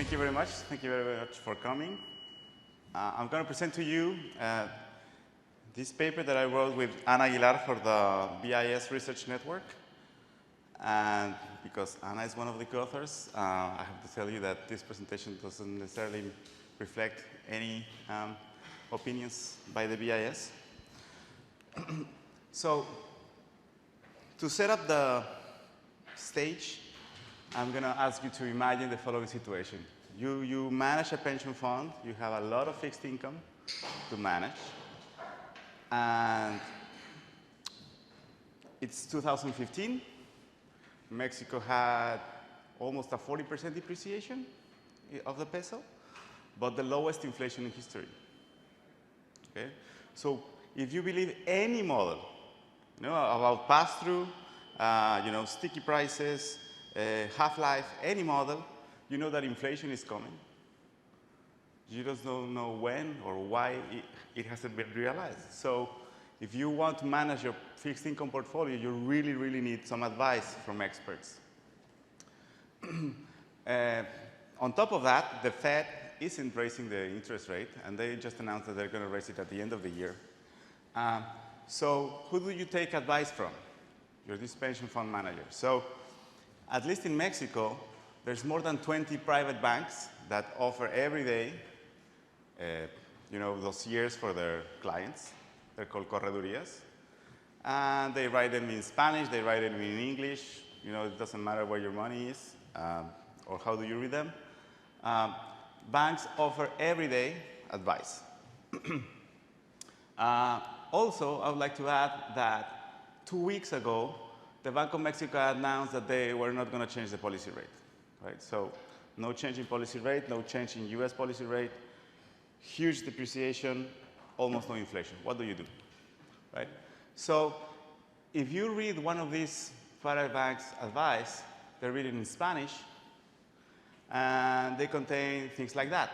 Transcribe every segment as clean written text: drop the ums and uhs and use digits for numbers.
thank you very much. Thank you very much for coming. I'm going to present to you this paper that I wrote with Ana Aguilar for the BIS Research Network. And because Ana is one of the co-authors, I have to tell you that this presentation doesn't necessarily reflect any opinions by the BIS. So, to set up the stage, I'm going to ask you to imagine the following situation. You manage a pension fund. You have a lot of fixed income to manage. And it's 2015. Mexico had almost a 40% depreciation of the peso, but the lowest inflation in history. Okay? So if you believe any model, about pass-through, sticky prices, half-life, any model, you know that inflation is coming. You just don't know when or why it hasn't been realized. So if you want to manage your fixed income portfolio, you really, really need some advice from experts. On top of that, the Fed isn't raising the interest rate, and they just announced that they're going to raise it at the end of the year. So who do you take advice from? You're this pension fund manager. So at least in Mexico, there's more than 20 private banks that offer every day, dossiers for their clients. They're called corredorias. And they write them in Spanish, they write them in English. It doesn't matter where your money is or how do you read them. Banks offer every day advice. Also, I would like to add that 2 weeks ago, the Bank of Mexico announced that they were not going to change the policy rate. Right? So no change in policy rate, no change in US policy rate, huge depreciation, almost no inflation. What do you do? Right? So if you read one of these private banks' advice, they're written in Spanish, and they contain things like that,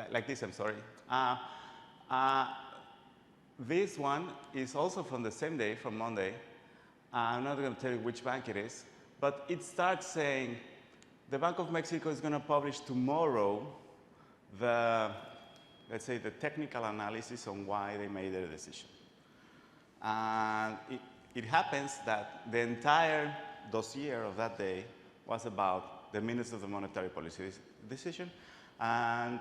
like this, I'm sorry. This one is also from the same day, from Monday. I'm not going to tell you which bank it is, but it starts saying, the Bank of Mexico is going to publish tomorrow let's say, the technical analysis on why they made their decision. And it happens that the entire dossier of that day was about the minutes of the monetary policy decision, and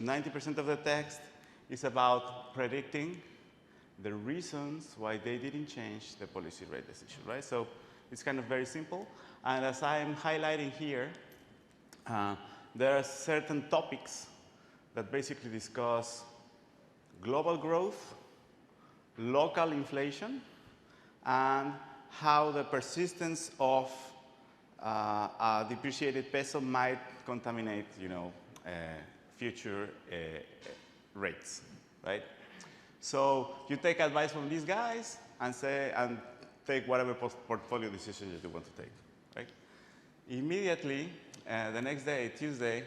90% of the text is about predicting the reasons why they didn't change the policy rate decision, right? So it's kind of very simple. And as I'm highlighting here, there are certain topics that basically discuss global growth, local inflation, and how the persistence of a depreciated peso might contaminate, future rates, right? So you take advice from these guys and take whatever portfolio decision that you want to take, right? Immediately, the next day, Tuesday,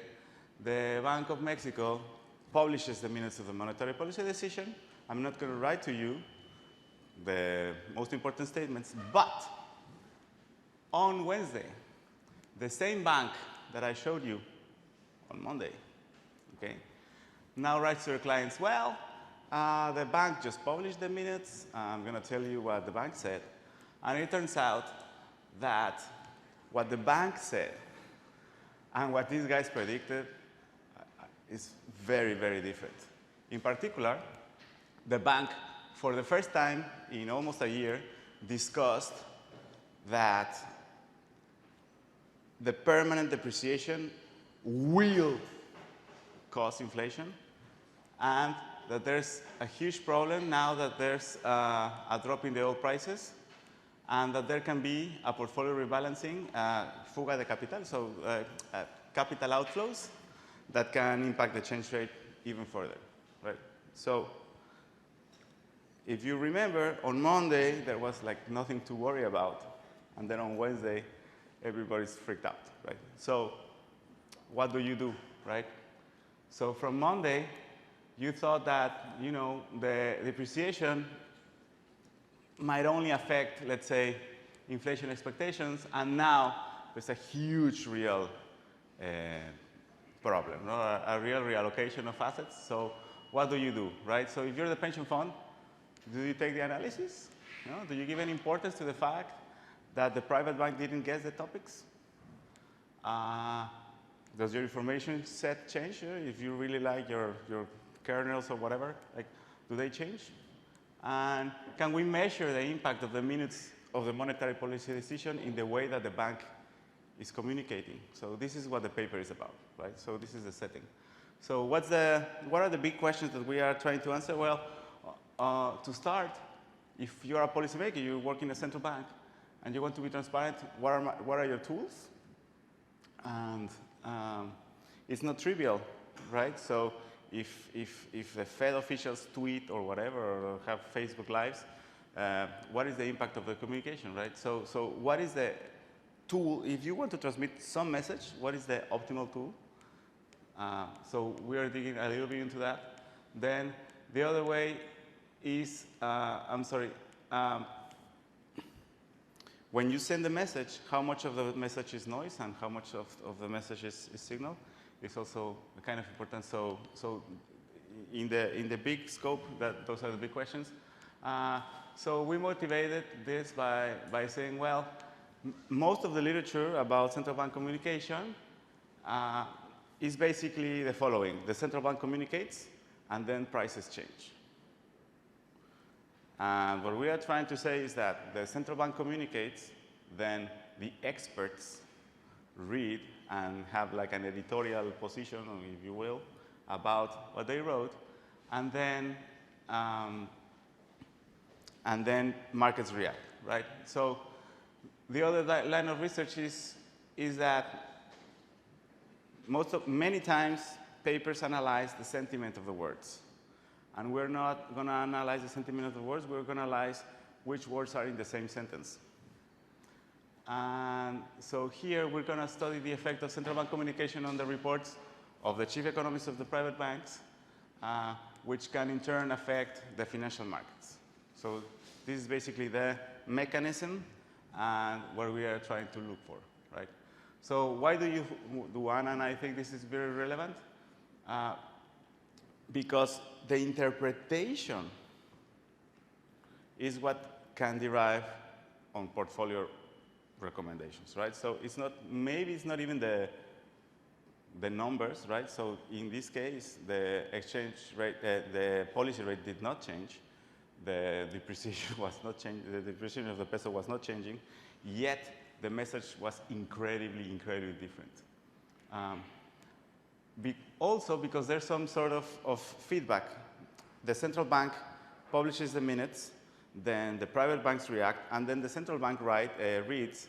the Bank of Mexico publishes the minutes of the monetary policy decision. I'm not going to write to you the most important statements, but on Wednesday, the same bank that I showed you on Monday, okay, now writes to their clients, well, the bank just published the minutes. I'm going to tell you what the bank said. And it turns out that what the bank said and what these guys predicted is very, very different. In particular, the bank, for the first time in almost a year, discussed that the permanent depreciation will cause inflation, and that there's a huge problem now that there's a drop in the oil prices, and that there can be a portfolio rebalancing, fuga de capital, so capital outflows that can impact the exchange rate even further, right? So if you remember, on Monday, there was like nothing to worry about, and then on Wednesday, everybody's freaked out, right? So what do you do, right? So from Monday, you thought that, the depreciation might only affect, let's say, inflation expectations, and now there's a huge real problem, no? A real reallocation of assets. So what do you do, right? So if you're the pension fund, do you take the analysis? No? Do you give any importance to the fact that the private bank didn't guess the topics? Does your information set change? If you really like your kernels or whatever, like, do they change? And can we measure the impact of the minutes of the monetary policy decision in the way that the bank is communicating? So this is what the paper is about, right? So this is the setting. So what are the big questions that we are trying to answer? Well, to start, if you are a policymaker, you work in a central bank, and you want to be transparent, what are your tools? And it's not trivial, right? So if the Fed officials tweet or whatever, or have Facebook Lives, what is the impact of the communication, right? So what is the tool? If you want to transmit some message, what is the optimal tool? So we are digging a little bit into that. Then the other way is, when you send a message, how much of the message is noise and how much of the message is signal? It's also kind of important. So in the big scope, those are the big questions. So we motivated this by saying, well, most of the literature about central bank communication is basically the following. The central bank communicates, and then prices change. And what we are trying to say is that the central bank communicates, then the experts read and have like an editorial position, or if you will, about what they wrote, and then markets react, right? So the other line of research is that many times papers analyze the sentiment of the words. And we're not going to analyze the sentiment of the words. We're going to analyze which words are in the same sentence. And so here we're going to study the effect of central bank communication on the reports of the chief economists of the private banks, which can in turn affect the financial markets. So this is basically the mechanism and what we are trying to look for, right? So why do you do one? And I think this is very relevant. Because the interpretation is what can derive on portfolio recommendations, right? So it's not, maybe it's not even the numbers, right? So in this case, the exchange rate, the policy rate did not change. The depreciation was not changing. The depreciation of the peso was not changing. Yet the message was incredibly, incredibly different. Also because there's some sort of feedback. The central bank publishes the minutes, then the private banks react, and then the central bank reads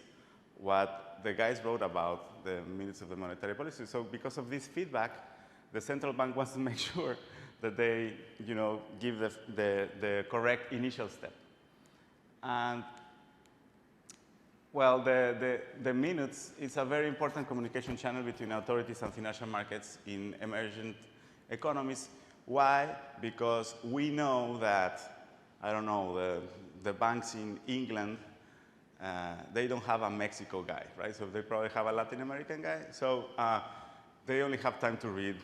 what the guys wrote about the minutes of the monetary policy. So because of this feedback, the central bank wants to make sure that they, give the correct initial step. And well, the minutes is a very important communication channel between authorities and financial markets in emergent economies. Why? Because we know that, I don't know, the banks in England, they don't have a Mexico guy, right? So they probably have a Latin American guy. So they only have time to read,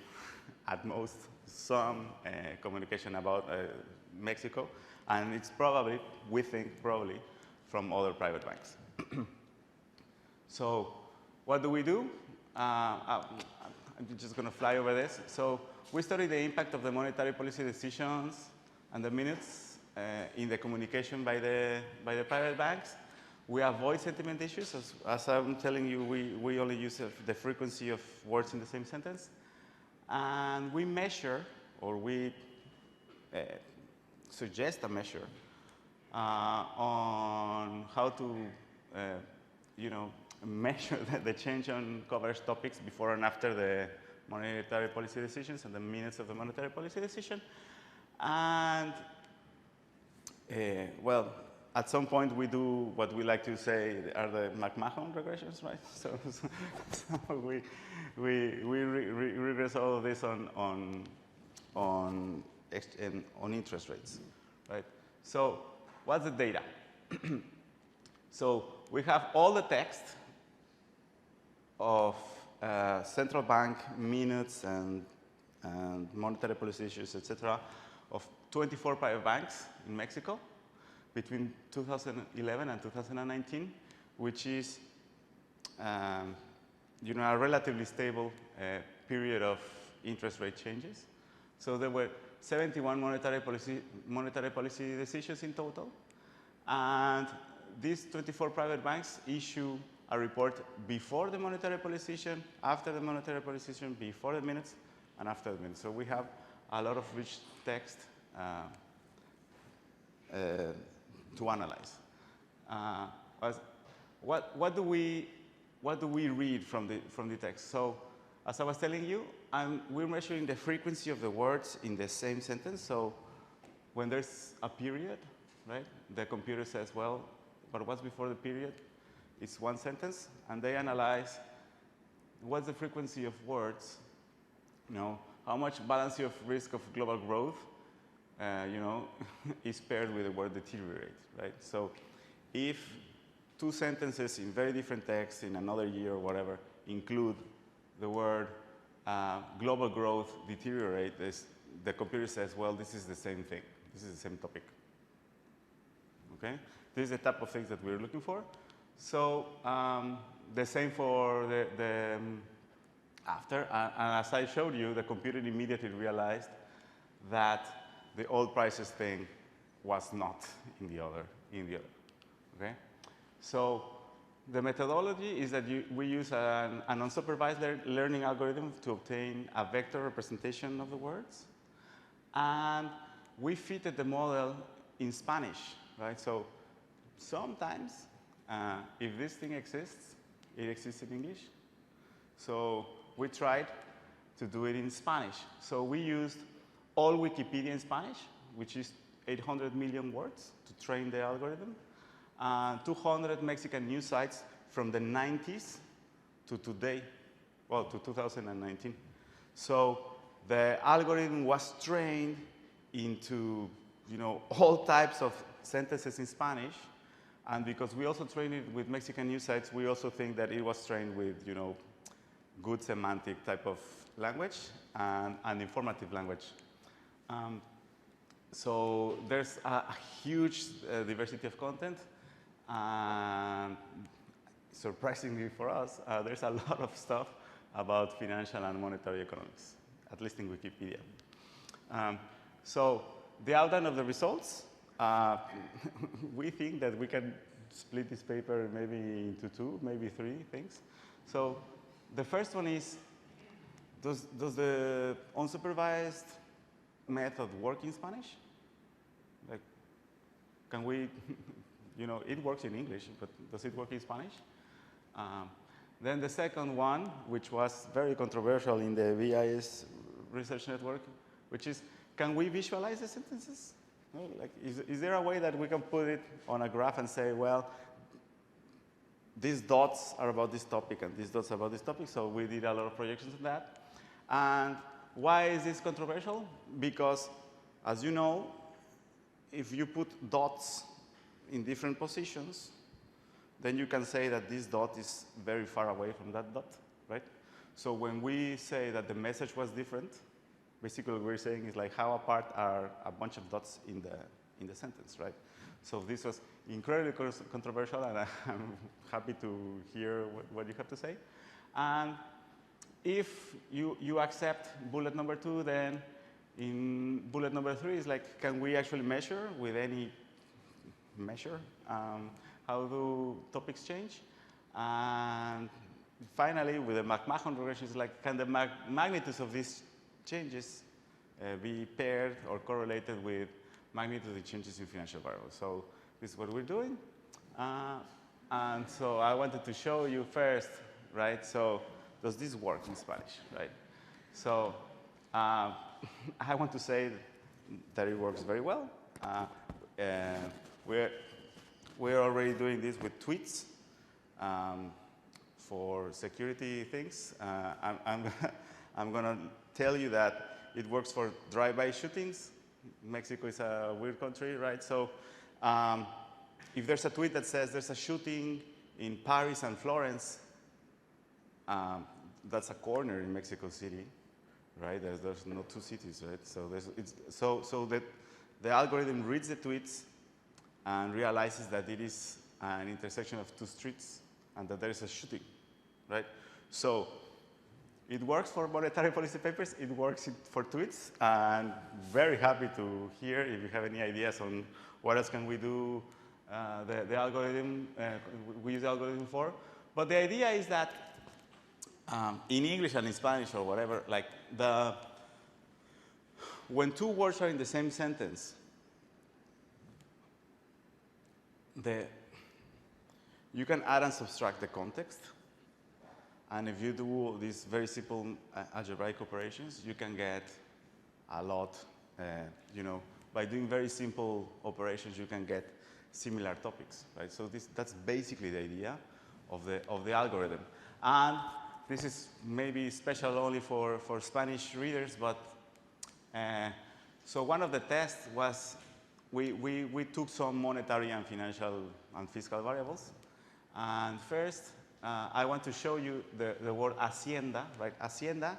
at most, some communication about Mexico. And it's probably, we think, probably, from other private banks. So what do? I'm just going to fly over this. So we study the impact of the monetary policy decisions and the minutes in the communication by the private banks. We avoid sentiment issues. As I'm telling you, we only use the frequency of words in the same sentence. And we measure, or we suggest a measure on how to measure the change on coverage topics before and after the monetary policy decisions and the minutes of the monetary policy decision. And, well, at some point we do what we like to say are the McMahon regressions, right? So we regress all of this on interest rates, right? So what's the data? So we have all the text of central bank minutes and monetary policy issues, etc., of 24 private banks in Mexico between 2011 and 2019, which is a relatively stable period of interest rate changes. So there were 71 monetary policy decisions in total, and these 24 private banks issue a report before the monetary policy decision, after the monetary policy decision, before the minutes, and after the minutes. So we have a lot of rich text to analyze. What do we read from the text? So, as I was telling you, we're measuring the frequency of the words in the same sentence. So, when there's a period, right, the computer says, well, but what's before the period? It's one sentence, and they analyze what's the frequency of words, how much balance of risk of global growth, is paired with the word deteriorate, right? So if two sentences in very different texts in another year or whatever include the word global growth deteriorate, the computer says, well, this is the same thing. This is the same topic, okay? This is the type of things that we're looking for. So the same for the after. And as I showed you, the computer immediately realized that the oil prices thing was not in the other, okay? So the methodology is that we use an unsupervised learning algorithm to obtain a vector representation of the words. And we fitted the model in Spanish, right? So sometimes, if this thing exists, it exists in English. So we tried to do it in Spanish. So we used all Wikipedia in Spanish, which is 800 million words to train the algorithm, 200 Mexican news sites from the 90s to today, well, to 2019. So the algorithm was trained into, all types of sentences in Spanish. And because we also trained it with Mexican news sites, we also think that it was trained with, good semantic type of language and informative language. So there's a huge diversity of content. And surprisingly for us, there's a lot of stuff about financial and monetary economics, at least in Wikipedia. So the outline of the results, we think that we can split this paper maybe into two, maybe three things. So the first one is, does the unsupervised method work in Spanish? Like, can we, it works in English, but does it work in Spanish? Then the second one, which was very controversial in the VIS research network, which is, can we visualize the sentences? Like, is there a way that we can put it on a graph and say, well, these dots are about this topic and these dots are about this topic? So we did a lot of projections on that. And why is this controversial? Because, as you know, if you put dots in different positions, then you can say that this dot is very far away from that dot, right? So when we say that the message was different, basically what we're saying is like how apart are a bunch of dots in the sentence, right? So this was incredibly controversial, and I'm happy to hear what you have to say. And if you accept bullet number 2, then in bullet number 3 is like, can we actually measure with any measure how do topics change? And finally, with the McMahon regression, it's like, can the magnitudes of these changes be paired or correlated with magnitude of changes in financial variables? So this is what we're doing. And so I wanted to show you first, right? So does this work in Spanish, right? So I want to say that it works very well. We're already doing this with tweets for security things. I'm going to tell you that it works for drive-by shootings. Mexico is a weird country, right? So if there's a tweet that says there's a shooting in Paris and Florence, that's a corner in Mexico City, right? There's no two cities, right? So so that the algorithm reads the tweets and realizes that it is an intersection of two streets and that there is a shooting, right? So it works for monetary policy papers. It works for tweets. And very happy to hear if you have any ideas on what else can we do the algorithm, we use the algorithm for. But the idea is that in English and in Spanish or whatever, like when two words are in the same sentence, you can add and subtract the context. And if you do these very simple algebraic operations, you can get a lot, you know, by doing very simple operations, you can get similar topics, right? So that's basically the idea of the algorithm. And this is maybe special only for Spanish readers, but so one of the tests was we took some monetary and financial and fiscal variables. And first, I want to show you the word hacienda, right? Hacienda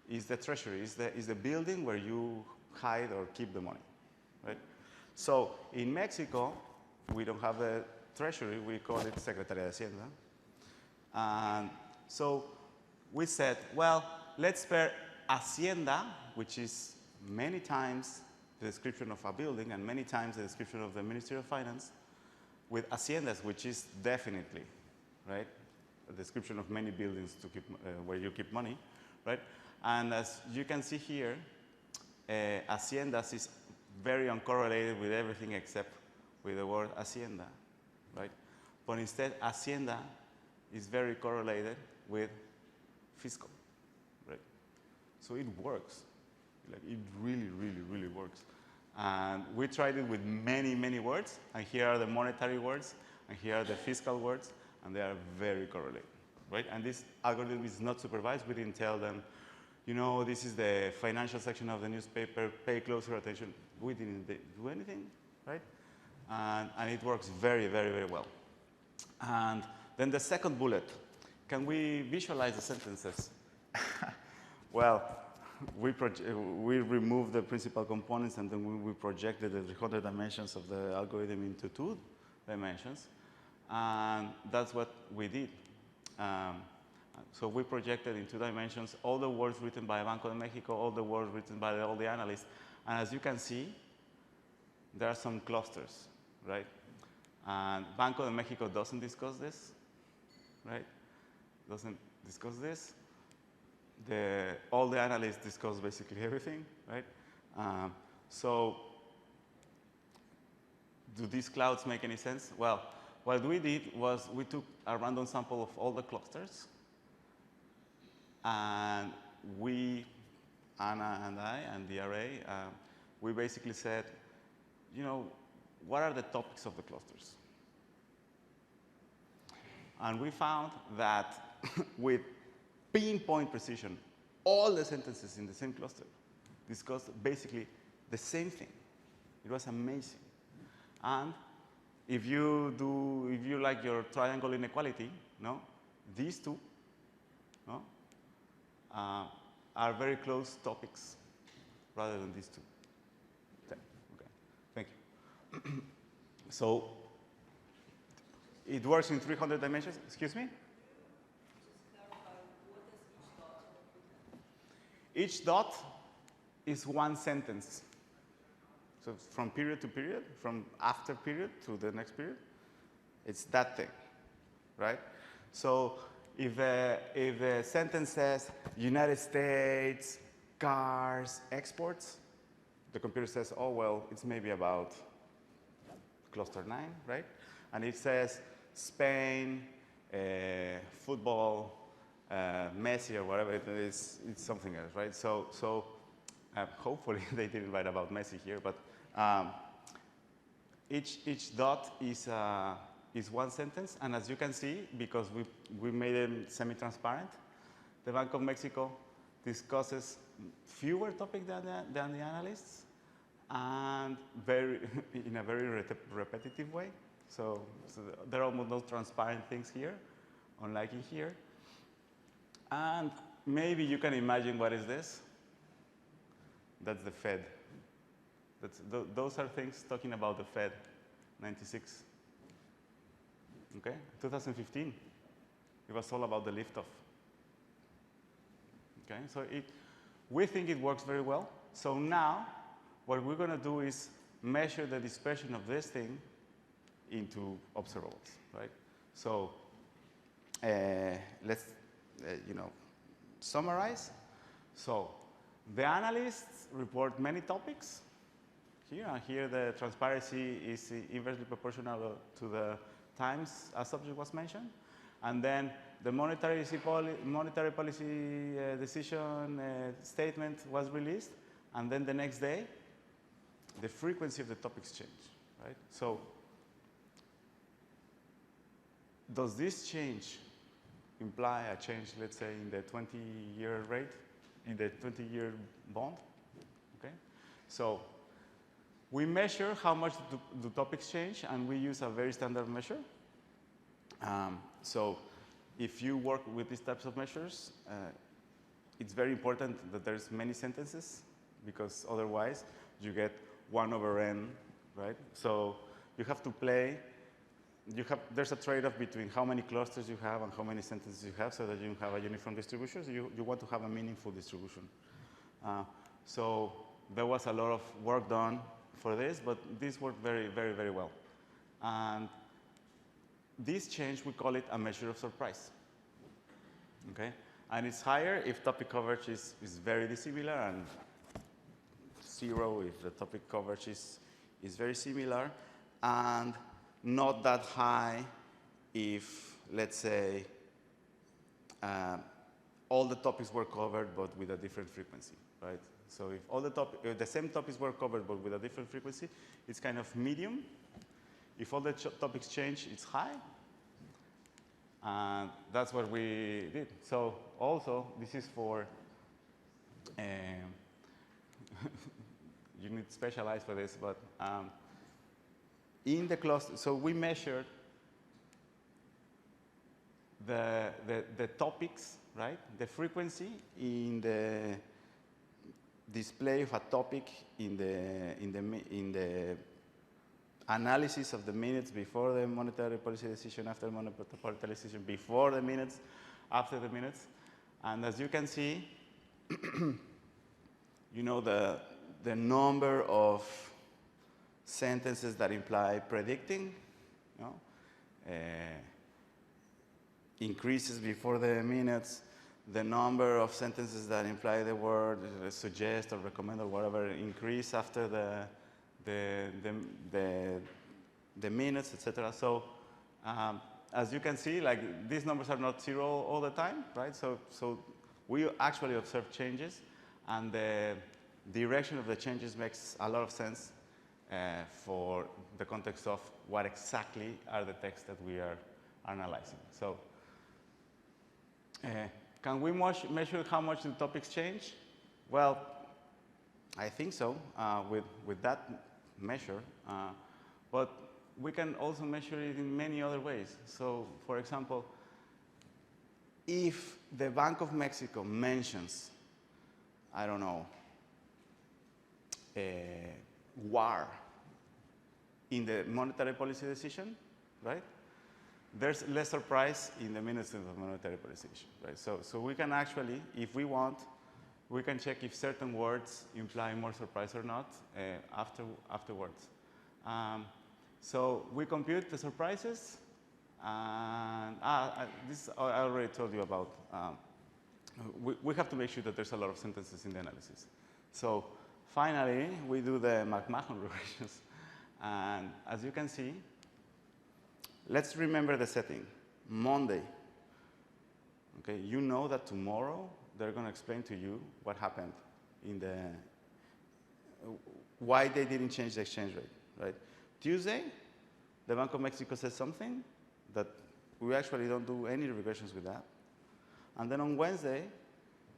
is the treasury, is the building where you hide or keep the money, right? So in Mexico, we don't have the treasury, we call it Secretaría de Hacienda. And so we said, well, let's pair hacienda, which is many times the description of a building and many times the description of the Ministry of Finance, with haciendas, which is definitely, right, a description of many buildings to keep, where you keep money, right? And as you can see here, haciendas is very uncorrelated with everything except with the word hacienda, right? But instead, hacienda is very correlated with fiscal, right? So it works. Like, it really, really, really works. And we tried it with many, many words, and here are the monetary words, and here are the fiscal words, and they are very correlated, right? And this algorithm is not supervised. We didn't tell them, you know, this is the financial section of the newspaper, pay closer attention. We didn't do anything, right? And it works very, very, very well. And then the second bullet, can we visualize the sentences? Well, we removed the principal components and then we projected the 300 dimensions of the algorithm into 2 dimensions. And that's what we did. So we projected in 2 dimensions all the words written by Banco de Mexico, all the words written by all the analysts. And as you can see, there are some clusters, right? And Banco de Mexico doesn't discuss this, right? Doesn't discuss this. All the analysts discuss basically everything, right? So do these clouds make any sense? Well, what we did was we took a random sample of all the clusters, and we, Anna and I, and the array, we basically said, you know, what are the topics of the clusters? And we found that with pinpoint precision, all the sentences in the same cluster discussed basically the same thing. It was amazing. And if you like your triangle inequality, no, these two, no, are very close topics rather than these two. Okay, thank you. So it works in 300 dimensions. Excuse me? Each dot is one sentence. So from period to period, from after period to the next period, it's that thing, right? So if the sentence says United States, cars, exports, the computer says, oh, well, it's maybe about cluster 9, right? And it says Spain, football, Messi or whatever it is, it's something else, right? So hopefully they didn't write about Messi here, but each dot is one sentence, and as you can see, because we made them semi-transparent, the Bank of Mexico discusses fewer topics than the analysts, and in a very repetitive way. So there are almost no transparent things here, unlike in here. And maybe you can imagine what is this. That's the Fed. Those are things talking about the Fed, 96. Okay, 2015, it was all about the liftoff. Okay, so we think it works very well. So now, what we're going to do is measure the dispersion of this thing into observables, right? So let's, summarize. So the analysts report many topics. Here the transparency is inversely proportional to the times a subject was mentioned. And then the monetary policy decision statement was released. And then the next day, the frequency of the topics change, right? So does this change imply a change, let's say, in the 20-year rate, in the 20-year bond? Okay. So we measure how much do topics change, and we use a very standard measure. So if you work with these types of measures, it's very important that there's many sentences, because otherwise you get 1/n, right? So you have to play. There's a trade-off between how many clusters you have and how many sentences you have, so that you have a uniform distribution. So you want to have a meaningful distribution. So there was a lot of work done for this, but this worked very, very, very well. And this change, we call it a measure of surprise. Okay? And it's higher if topic coverage is very dissimilar, and 0 if the topic coverage is very similar, and not that high if, let's say, all the topics were covered but with a different frequency, right? So if all the same topics were covered but with a different frequency, it's kind of medium. If all the topics change, it's high. And that's what we did. So also, this is for, you need specialized for this, but in the cluster, so we measured the topics, right? The frequency in the display of a topic in the analysis of the minutes before the monetary policy decision, after the monetary policy decision, before the minutes, after the minutes. And as you can see, the number of sentences that imply predicting, increases before the minutes. The number of sentences that imply the word suggest or recommend or whatever increase after the minutes, etc. So as you can see, like, these numbers are not 0 all the time, right? So we actually observe changes, and the direction of the changes makes a lot of sense for the context of what exactly are the texts that we are analyzing. So can we measure how much the topics change? Well, I think so with that measure, but we can also measure it in many other ways. So, for example, if the Bank of Mexico mentions, I don't know, war in the monetary policy decision, right? There's less surprise in the minutes of the monetary policy decision, right? So we can actually, if we want, we can check if certain words imply more surprise or not afterwards. So we compute the surprises, and this I already told you about. We have to make sure that there's a lot of sentences in the analysis. So finally, we do the McMahon regressions. And as you can see, let's remember the setting. Monday. Okay, you know that tomorrow they're going to explain to you what happened in why they didn't change the exchange rate, right? Tuesday, the Bank of Mexico says something that we actually don't do any regressions with that. And then on Wednesday,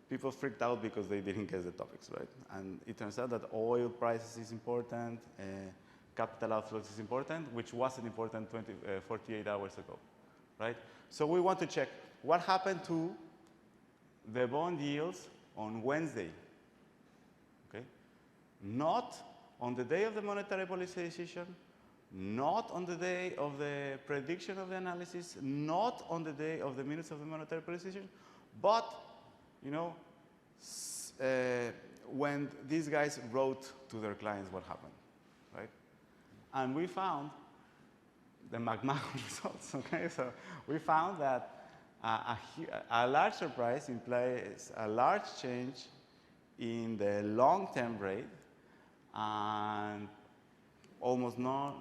people freaked out because they didn't guess the topics, right? And it turns out that oil prices is important, capital outflows is important, which wasn't important 48 hours ago, right? So we want to check what happened to the bond yields on Wednesday, okay? Not on the day of the monetary policy decision, not on the day of the prediction of the analysis, not on the day of the minutes of the monetary policy decision, but, you know, when these guys wrote to their clients what happened, right? And we found the McMahon results, okay? So we found that a large surprise implies a large change in the long-term rate and almost no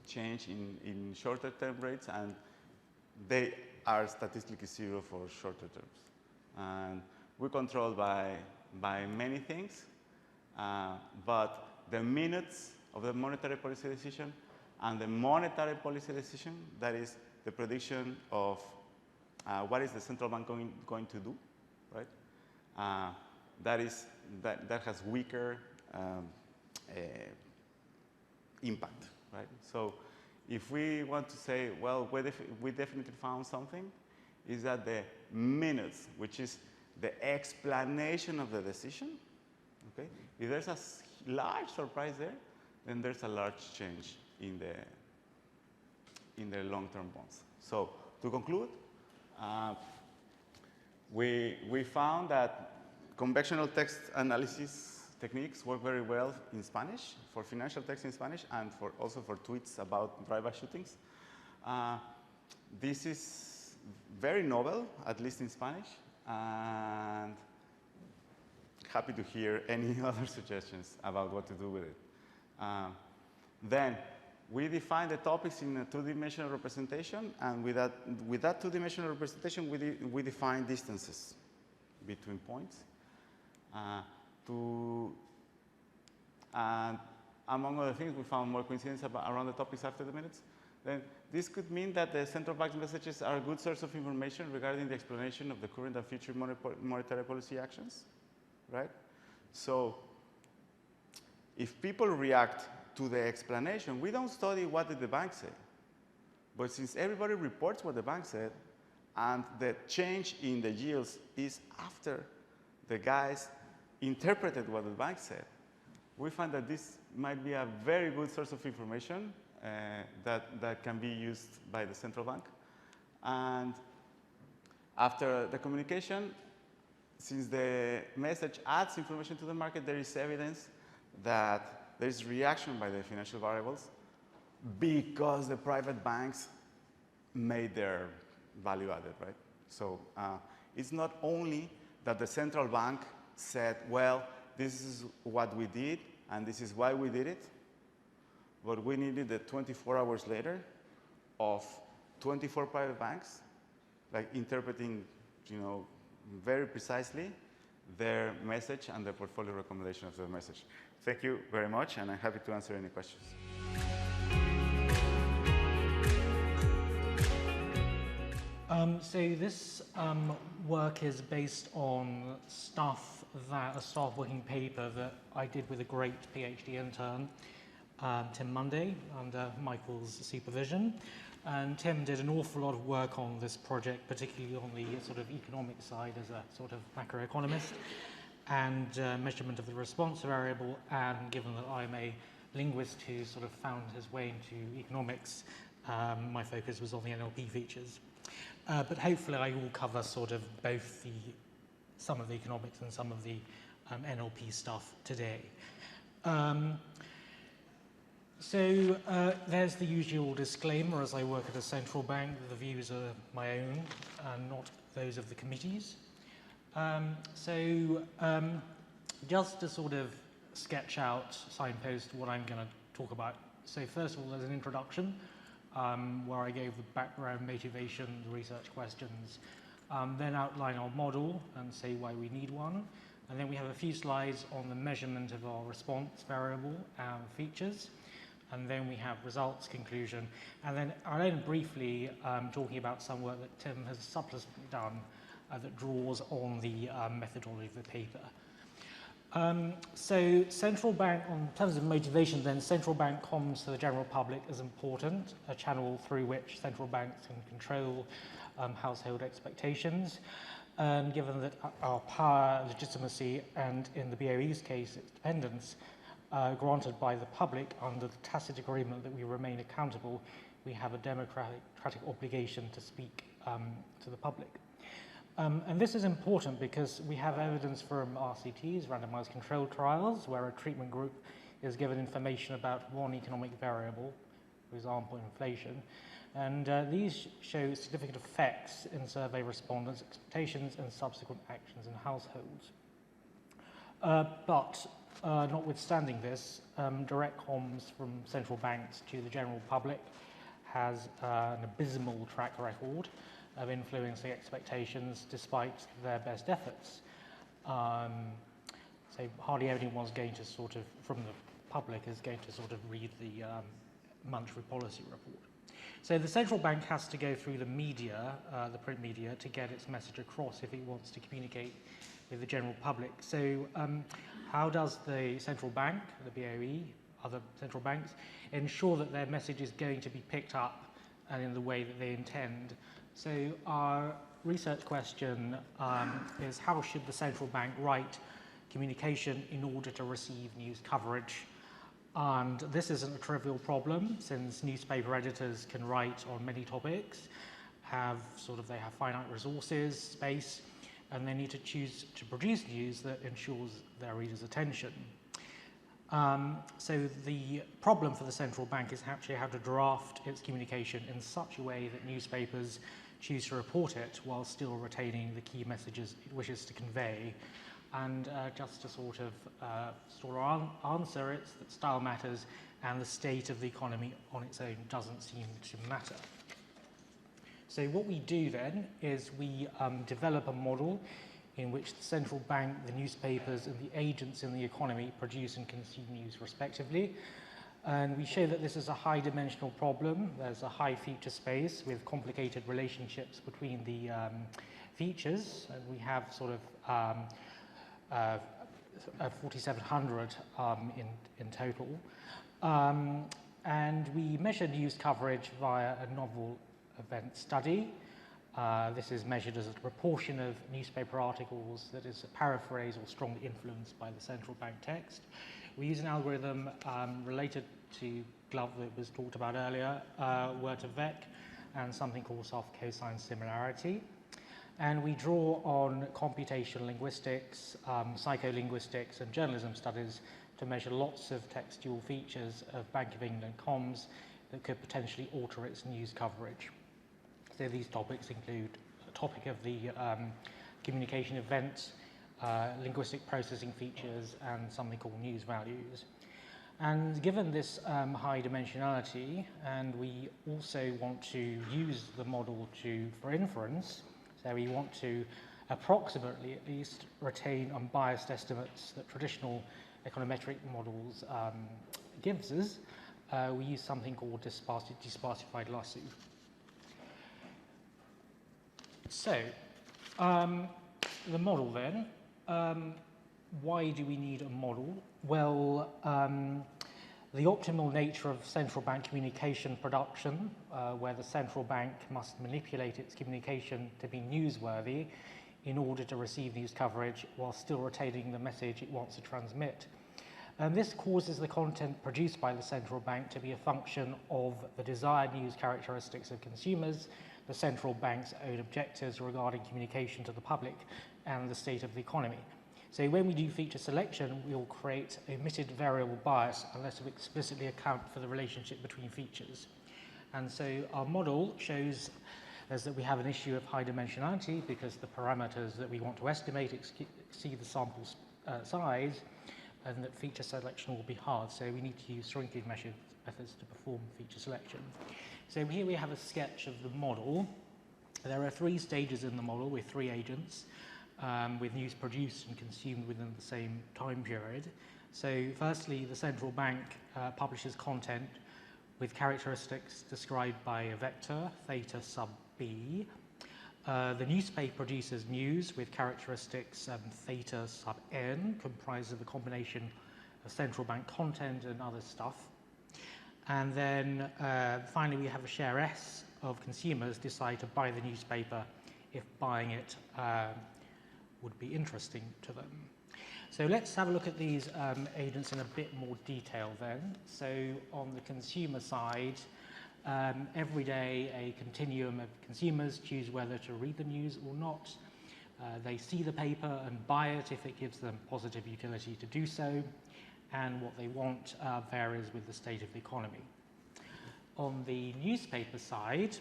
change in shorter-term rates, and they are statistically zero for shorter terms. And we're controlled by many things, but the minutes of the monetary policy decision and the monetary policy decision, that is the prediction of what is the central bank going to do, right? That has weaker impact, right? So if we want to say, well, we definitely found something, is that the minutes, which is the explanation of the decision, okay? If there's a large surprise there, then there's a large change in the long-term bonds. So to conclude, we found that conventional text analysis techniques work very well in Spanish, for financial text in Spanish, and also for tweets about drive-by shootings. This is very novel, at least in Spanish, and happy to hear any other suggestions about what to do with it. Then we define the topics in a two-dimensional representation, and with that two-dimensional representation, we define distances between points. And among other things, we found more coincidence around the topics after the minutes. Then this could mean that the central bank's messages are a good source of information regarding the explanation of the current and future monetary policy actions, right? So if people react to the explanation, we don't study what did the bank say. But since everybody reports what the bank said, and the change in the yields is after the guys interpreted what the bank said, we find that this might be a very good source of information that can be used by the central bank. And after the communication, since the message adds information to the market, there is evidence that there is reaction by the financial variables because the private banks made their value added, right? So it's not only that the central bank said, well, this is what we did and this is why we did it, but we needed the 24 hours later of 24 private banks, like interpreting, you know, very precisely their message and the portfolio recommendation of the message. Thank you very much, and I'm happy to answer any questions. So this work is based on a staff working paper that I did with a great PhD intern, Tim Munday, under Michael's supervision. And Tim did an awful lot of work on this project, particularly on the sort of economic side as a sort of macroeconomist, and measurement of the response variable. And given that I'm a linguist who sort of found his way into economics, my focus was on the NLP features. But hopefully I will cover sort of both some of the economics and some of the NLP stuff today. So there's the usual disclaimer: as I work at a central bank, the views are my own and not those of the committees. Just to sort of sketch out, signpost what I'm going to talk about. So first of all, there's an introduction where I gave the background, motivation, the research questions, then outline our model and say why we need one. And then we have a few slides on the measurement of our response variable and features. And then we have results, conclusion, and then I'll end briefly talking about some work that Tim has subsequently done that draws on the methodology of the paper. So central bank, in terms of motivation then, central bank comms to the general public is important, a channel through which central banks can control household expectations. And given that our power, legitimacy, and in the BOE's case, its dependence, granted by the public under the tacit agreement that we remain accountable, we have a democratic obligation to speak to the public. And this is important because we have evidence from RCTs, randomized controlled trials, where a treatment group is given information about one economic variable, for example, inflation, and these show significant effects in survey respondents' expectations and subsequent actions in households. But notwithstanding this, direct comms from central banks to the general public has an abysmal track record of influencing expectations despite their best efforts. So hardly anyone's going to sort of, from the public, is going to sort of read the monetary policy report. So the central bank has to go through the media, the print media, to get its message across if it wants to communicate with the general public. So how does the central bank, the BOE, other central banks, ensure that their message is going to be picked up and in the way that they intend? So our research question is, how should the central bank write communication in order to receive news coverage? And this isn't a trivial problem, since newspaper editors can write on many topics, they have finite resources, space, and they need to choose to produce news that ensures their readers' attention. So the problem for the central bank is actually how to draft its communication in such a way that newspapers choose to report it while still retaining the key messages it wishes to convey. And just to sort of answer, it's that style matters and the state of the economy on its own doesn't seem to matter. So what we do then is we develop a model in which the central bank, the newspapers, and the agents in the economy produce and consume news respectively. And we show that this is a high-dimensional problem. There's a high feature space with complicated relationships between the features. And we have sort of 4,700 in total. And we measure news coverage via a novel event study. This is measured as a proportion of newspaper articles that is paraphrased or strongly influenced by the central bank text. We use an algorithm related to GLOVE that was talked about earlier, Word-to-Vec, and something called soft cosine similarity. And we draw on computational linguistics, psycholinguistics, and journalism studies to measure lots of textual features of Bank of England comms that could potentially alter its news coverage. So these topics include the topic of the communication events, linguistic processing features, and something called news values. And given this high dimensionality, and we also want to use the model for inference, so we want to approximately at least retain unbiased estimates that traditional econometric models gives us, we use something called disparsified lasso. So, the model then, why do we need a model? Well, the optimal nature of central bank communication production, where the central bank must manipulate its communication to be newsworthy in order to receive news coverage while still retaining the message it wants to transmit. And this causes the content produced by the central bank to be a function of the desired news characteristics of consumers, the central bank's own objectives regarding communication to the public, and the state of the economy. So when we do feature selection, we'll create omitted variable bias unless we explicitly account for the relationship between features. And so our model shows us that we have an issue of high dimensionality because the parameters that we want to estimate exceed the sample size, and that feature selection will be hard. So we need to use shrinkage methods to perform feature selection. So here we have a sketch of the model. There are 3 stages in the model with 3 agents, with news produced and consumed within the same time period. So firstly, the central bank publishes content with characteristics described by a vector, theta sub b. The newspaper produces news with characteristics theta sub n, comprised of a combination of central bank content and other stuff. And then finally we have a share S of consumers decide to buy the newspaper if buying it would be interesting to them. So let's have a look at these agents in a bit more detail then. So on the consumer side, every day a continuum of consumers choose whether to read the news or not. They see the paper and buy it if it gives them positive utility to do so, and what they want varies with the state of the economy. On the newspaper side,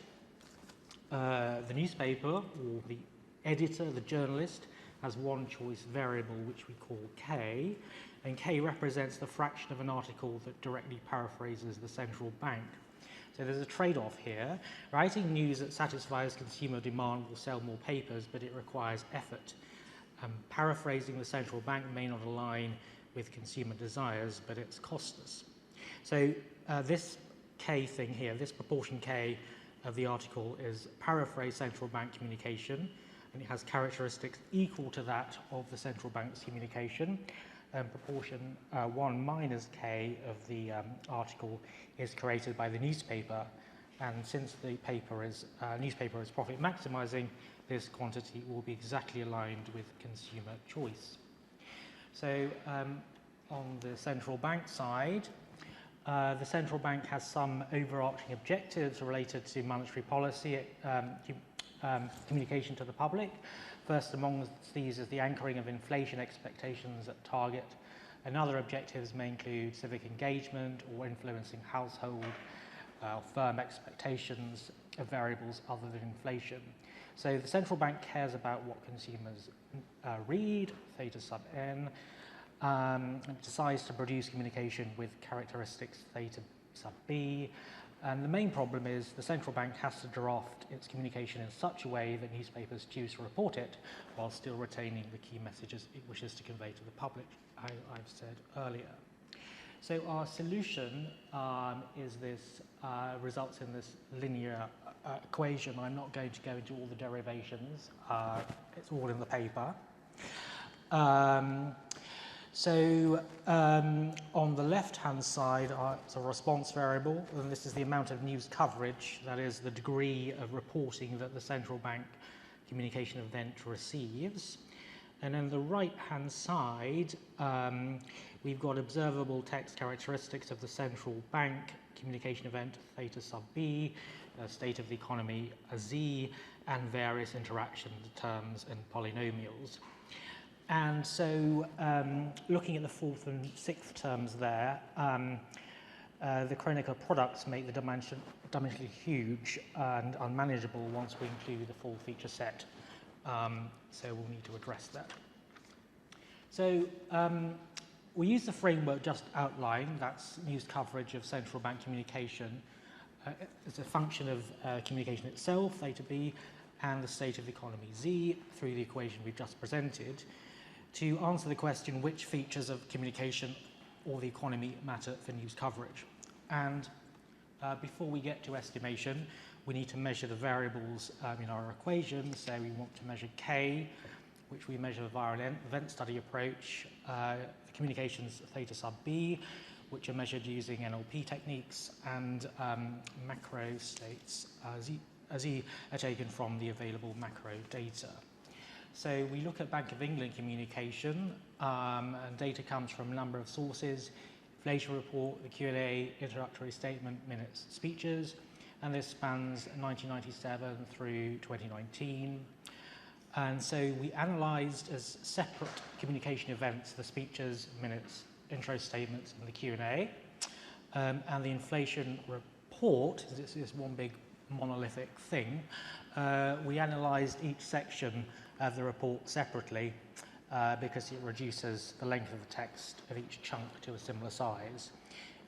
the newspaper, or the editor, the journalist, has one choice variable which we call K, and K represents the fraction of an article that directly paraphrases the central bank. So there's a trade-off here. Writing news that satisfies consumer demand will sell more papers, but it requires effort. Paraphrasing the central bank may not align with consumer desires, but it's costless. So this K thing here, this proportion K of the article is paraphrase central bank communication, and it has characteristics equal to that of the central bank's communication. Proportion 1 minus K of the article is created by the newspaper, and since the newspaper is profit maximizing, this quantity will be exactly aligned with consumer choice. So on the central bank side, the central bank has some overarching objectives related to monetary policy, communication to the public. First among these is the anchoring of inflation expectations at target, and other objectives may include civic engagement or influencing household or firm expectations of variables other than inflation. So the central bank cares about what consumers read, theta sub n, and decides to produce communication with characteristics theta sub b. And the main problem is the central bank has to draft its communication in such a way that newspapers choose to report it while still retaining the key messages it wishes to convey to the public, I've said earlier. So our solution is this, results in this linear equation. I'm not going to go into all the derivations. It's all in the paper. So on the left-hand side, it's a response variable, and this is the amount of news coverage, that is the degree of reporting that the central bank communication event receives. And on the right-hand side, we've got observable text characteristics of the central bank communication event, theta sub b, state of the economy, z, and various interaction terms and polynomials. And so looking at the fourth and sixth terms there, the Kronecker products make the dimensionally huge and unmanageable once we include the full feature set. So we'll need to address that. So we use the framework just outlined, that's news coverage of central bank communication, as a function of communication itself, theta b, and the state of the economy, z, through the equation we've just presented, to answer the question which features of communication or the economy matter for news coverage. And before we get to estimation, we need to measure the variables in our equation. So we want to measure K, which we measure via an event study approach, the communications theta sub b, which are measured using NLP techniques, and macro states Z are taken from the available macro data. So we look at Bank of England communication, and data comes from a number of sources: inflation report, the Q&A, introductory statement, minutes, speeches, and this spans 1997 through 2019. And so we analysed as separate communication events the speeches, minutes, intro statements, and the Q&A. And the inflation report, this is one big monolithic thing, we analysed each section of the report separately because it reduces the length of the text of each chunk to a similar size,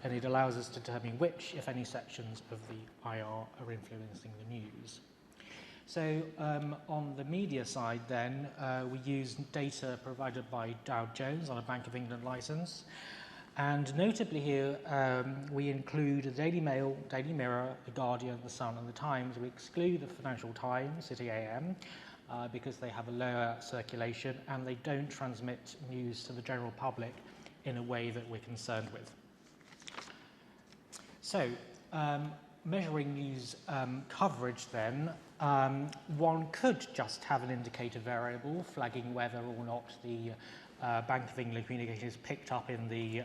and it allows us to determine which, if any, sections of the IR are influencing the news. So on the media side then, we use data provided by Dow Jones on a Bank of England license, and notably here we include the Daily Mail, Daily Mirror, The Guardian, The Sun and The Times. We exclude the Financial Times, City AM, because they have a lower circulation and they don't transmit news to the general public in a way that we're concerned with. So measuring news coverage then, one could just have an indicator variable flagging whether or not the Bank of England communication is picked up in the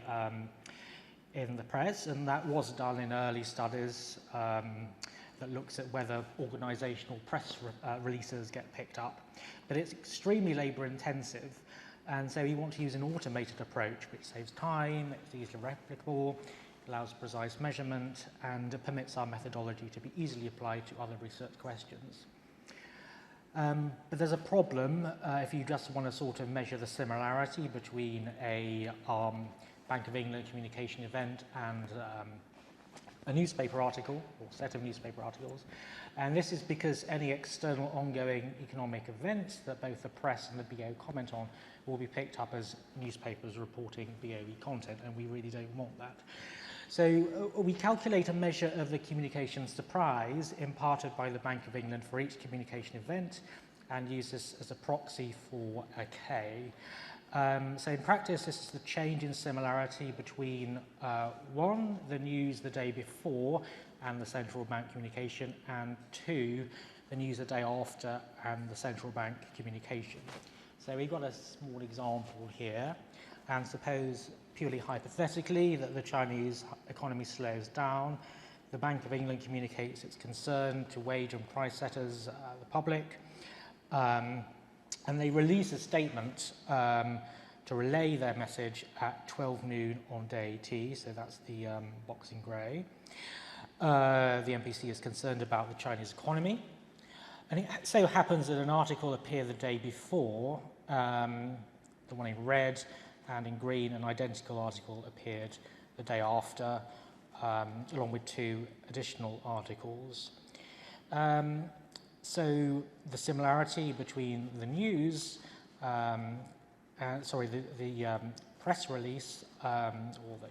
press, and that was done in early studies that looks at whether organisational press releases get picked up. But it's extremely labour intensive, and so you want to use an automated approach which saves time, it's easily replicable, allows precise measurement, and permits our methodology to be easily applied to other research questions. But there's a problem if you just want to sort of measure the similarity between a Bank of England communication event and a newspaper article, or set of newspaper articles. And this is because any external ongoing economic events that both the press and the BOE comment on will be picked up as newspapers reporting BOE content, and we really don't want that. So we calculate a measure of the communication surprise imparted by the Bank of England for each communication event and use this as a proxy for a K. So in practice, this is the change in similarity between one, the news the day before and the central bank communication, and two, the news the day after and the central bank communication. So we've got a small example here, and suppose purely hypothetically that the Chinese economy slows down, the Bank of England communicates its concern to wage and price setters, the public, and they release a statement to relay their message at 12 noon on day T, so that's the box in grey. The MPC is concerned about the Chinese economy, and it so happens that an article appeared the day before, the one in red, and in green an identical article appeared the day after, along with two additional articles. So the similarity between the news, the press release or the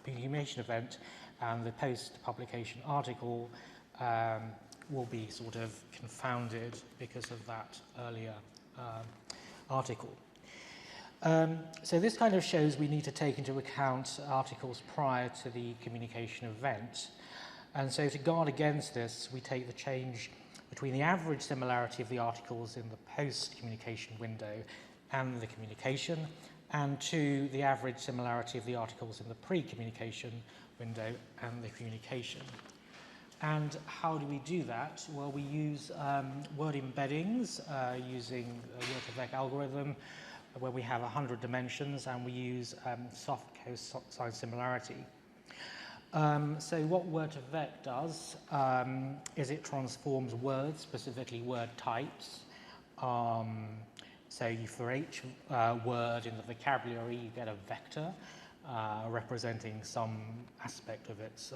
communication event and the post-publication article will be sort of confounded because of that earlier article. So this kind of shows we need to take into account articles prior to the communication event. And so to guard against this, we take the change between the average similarity of the articles in the post-communication window and the communication, and to the average similarity of the articles in the pre-communication window and the communication. And how do we do that? Well, we use word embeddings using a word-to-vec algorithm where we have 100 dimensions, and we use soft cosine similarity. So what word-to-vec does is it transforms words, specifically word types. So for each word in the vocabulary, you get a vector representing some aspect of its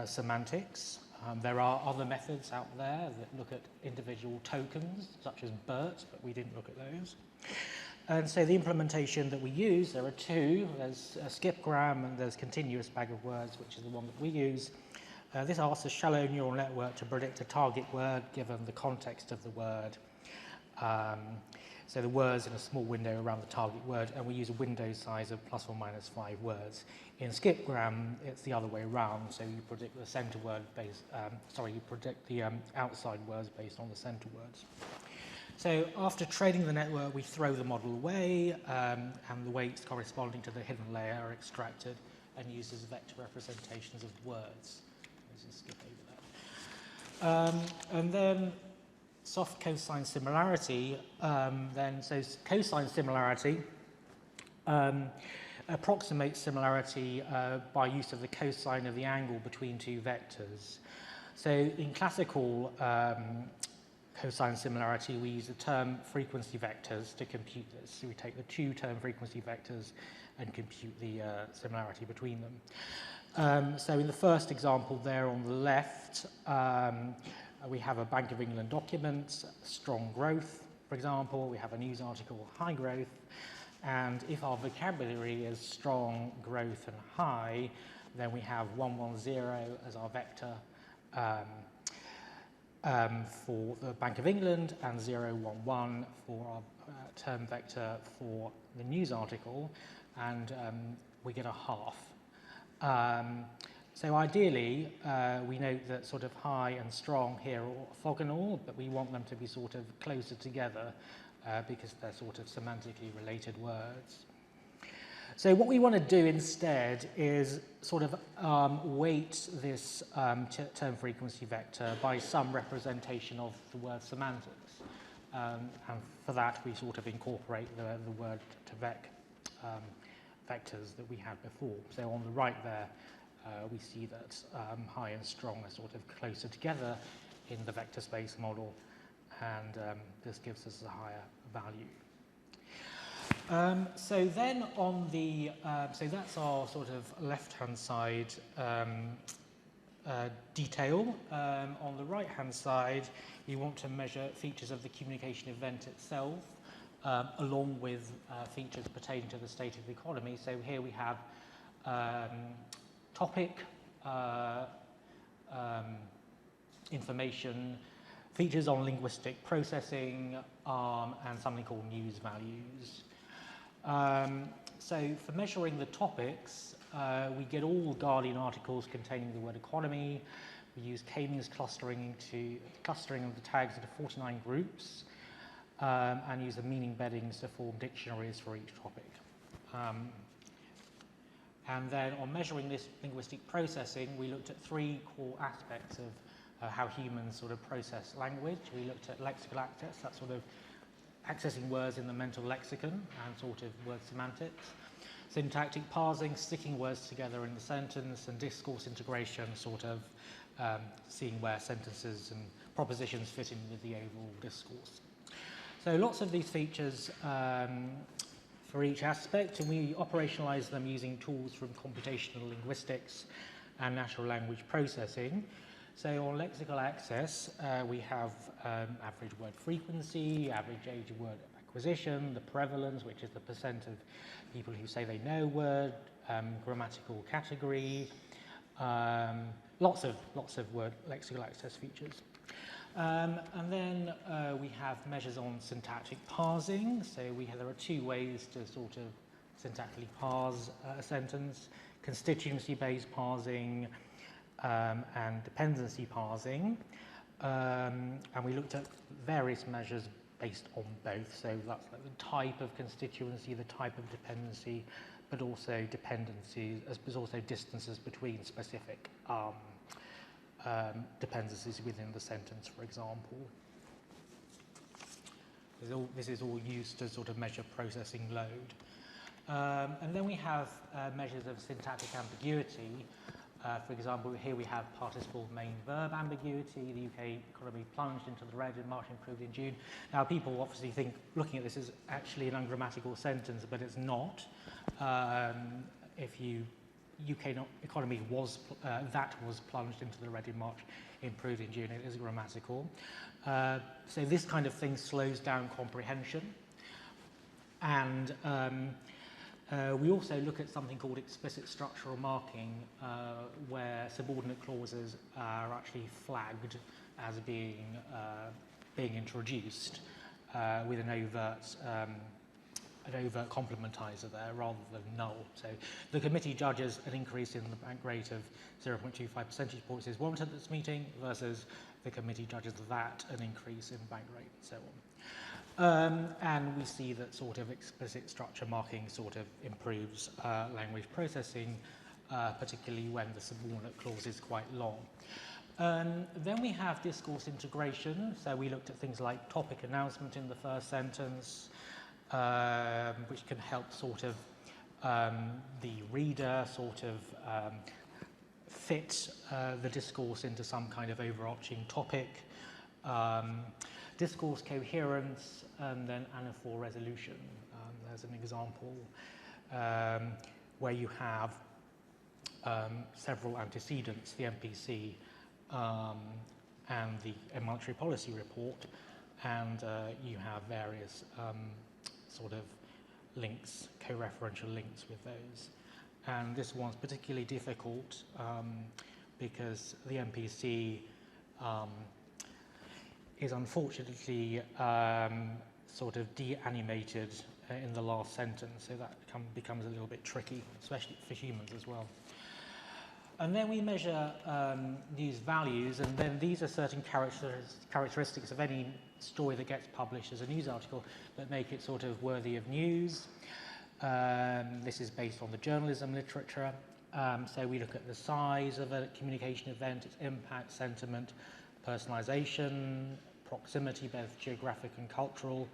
semantics. There are other methods out there that look at individual tokens, such as BERT, but we didn't look at those. And so the implementation that we use, there are two. There's a skipgram and there's continuous bag of words, which is the one that we use. This asks a shallow neural network to predict a target word given the context of the word. So the words in a small window around the target word, and we use a window size of plus or minus 5 words. In skipgram, it's the other way around, so you predict the center word based, you predict the outside words based on the center words. So after training the network, we throw the model away, and the weights corresponding to the hidden layer are extracted and used as vector representations of words. Let's just skip over that. And then soft cosine similarity, so cosine similarity approximates similarity by use of the cosine of the angle between two vectors. So in classical cosine similarity, we use the term frequency vectors to compute this. So we take the two term frequency vectors and compute the similarity between them. So in the first example there on the left, we have a Bank of England document, strong growth, for example. We have a news article, high growth. And if our vocabulary is strong, growth, and high, then we have 110 as our vector for the Bank of England and 011 for our term vector for the news article, and we get a half. So ideally, we note that sort of high and strong here are orthogonal, but we want them to be sort of closer together because they're sort of semantically related words. So what we want to do instead is sort of weight this term frequency vector by some representation of the word semantics. And for that, we sort of incorporate the word to vectors that we had before. So on the right there, we see that high and strong are sort of closer together in the vector space model, and this gives us a higher value. So then on the, so that's our sort of left-hand side detail. On the right-hand side, we want to measure features of the communication event itself, along with features pertaining to the state of the economy. So here we have topic, information, features on linguistic processing, and something called news values. So for measuring the topics, we get all Guardian articles containing the word economy. We use k-means clustering of the tags into 49 groups, and use the meaning embeddings to form dictionaries for each topic. And then on measuring this linguistic processing, we looked at three core aspects of how humans sort of process language. We looked at lexical access, that's sort of accessing words in the mental lexicon and sort of word semantics. Syntactic parsing, sticking words together in the sentence, and discourse integration, sort of seeing where sentences and propositions fit in with the overall discourse. So lots of these features for each aspect, and we operationalize them using tools from computational linguistics and natural language processing. So on lexical access, we have average word frequency, average age of word acquisition, the prevalence, which is the percent of people who say they know word, grammatical category, lots of word lexical access features. And then we have measures on syntactic parsing. So there are two ways to sort of syntactically parse a sentence: constituency-based parsing and dependency parsing. And we looked at various measures based on both. So that's like the type of constituency, the type of dependency, but also dependencies, but also distances between specific dependencies within the sentence, for example. This is all used to sort of measure processing load. And then we have measures of syntactic ambiguity. For example, here we have participle main verb ambiguity. The UK economy plunged into the red in March, improved in June. Now, people obviously think, looking at this, is actually an ungrammatical sentence, but it's not. UK economy was plunged into the red in March, improved in June. It is grammatical. So this kind of thing slows down comprehension. And we also look at something called explicit structural marking, where subordinate clauses are actually flagged as being introduced with an overt complementizer there rather than null. So the committee judges an increase in the bank rate of 0.25 percentage points is warranted at this meeting, versus the committee judges that an increase in bank rate and so on. And we see that sort of explicit structure marking sort of improves language processing, particularly when the subordinate clause is quite long. Then we have discourse integration. So we looked at things like topic announcement in the first sentence, which can help sort of the reader sort of fit the discourse into some kind of overarching topic. Discourse coherence, and then anaphor resolution. There's an example where you have several antecedents, the MPC and the monetary policy report, and you have various sort of links, co-referential links with those. And this one's particularly difficult because the MPC is unfortunately sort of de-animated in the last sentence, so that becomes a little bit tricky, especially for humans as well. And then we measure news values, and then these are certain characteristics of any story that gets published as a news article that make it sort of worthy of news. This is based on the journalism literature. So we look at the size of a communication event, its impact, sentiment, personalization, proximity, both geographic and cultural,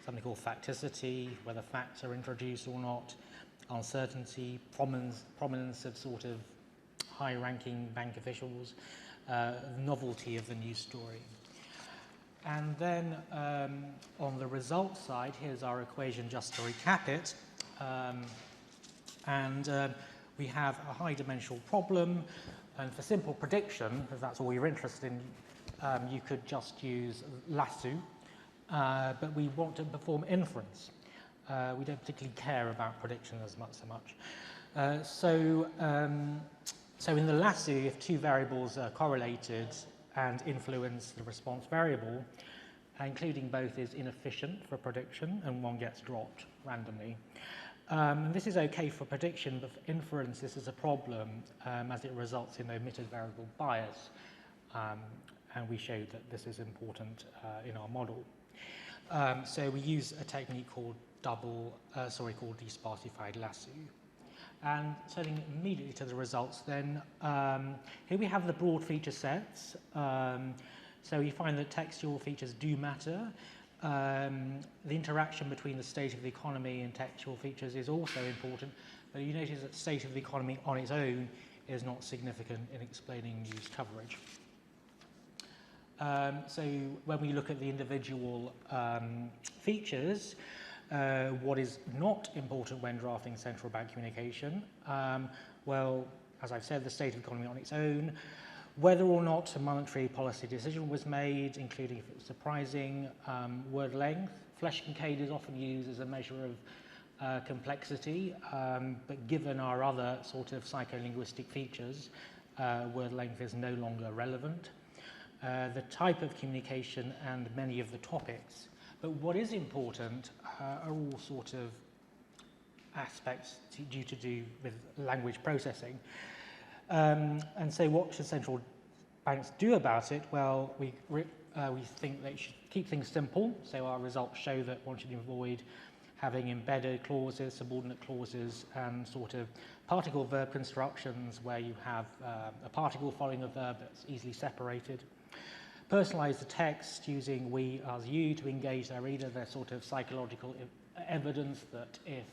something called facticity, whether facts are introduced or not, uncertainty, prominence of sort of high-ranking bank officials, novelty of the news story. And then on the results side, here's our equation just to recap it. We have a high-dimensional problem, and for simple prediction, if that's all you're interested in, you could just use lasso, but we want to perform inference. We don't particularly care about prediction as much. So in the lasso, if two variables are correlated and influence the response variable, including both is inefficient for prediction and one gets dropped randomly. And this is okay for prediction, but for inference this is a problem as it results in omitted variable bias. And we showed that this is important in our model. So we use a technique called called desparsified lasso. And turning immediately to the results then, here we have the broad feature sets. So we find that textual features do matter. The interaction between the state of the economy and textual features is also important, but you notice that state of the economy on its own is not significant in explaining news coverage. So when we look at the individual features, what is not important when drafting central bank communication? Well, as I've said, the state of the economy on its own, whether or not a monetary policy decision was made, including if it was surprising, word length. Flesch Kincaid is often used as a measure of complexity, but given our other sort of psycholinguistic features, word length is no longer relevant. The type of communication and many of the topics. But what is important are all sort of aspects due to do with language processing. And so what should central banks do about it? Well, we think they should keep things simple. So our results show that one should avoid having embedded clauses, subordinate clauses, and sort of particle-verb constructions where you have a particle following a verb that's easily separated. Personalize the text using we as you to engage their reader. There's sort of psychological evidence that if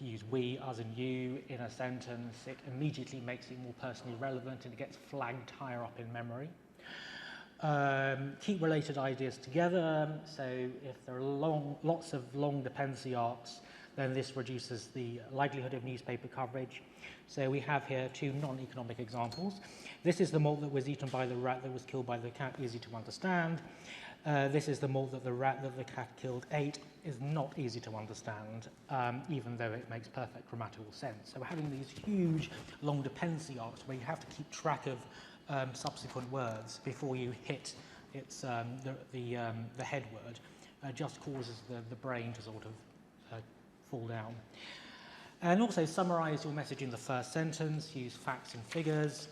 you use we as in you in a sentence, it immediately makes it more personally relevant and it gets flagged higher up in memory. Keep related ideas together. So if there are lots of long dependency arcs, then this reduces the likelihood of newspaper coverage. So we have here two non-economic examples. This is the malt that was eaten by the rat that was killed by the cat, easy to understand. This is the malt that the rat that the cat killed ate, is not easy to understand, even though it makes perfect grammatical sense. So we're having these huge long dependency arcs where you have to keep track of subsequent words before you hit its, the head word. Just causes the brain to sort of fall down. And also summarize your message in the first sentence, use facts and figures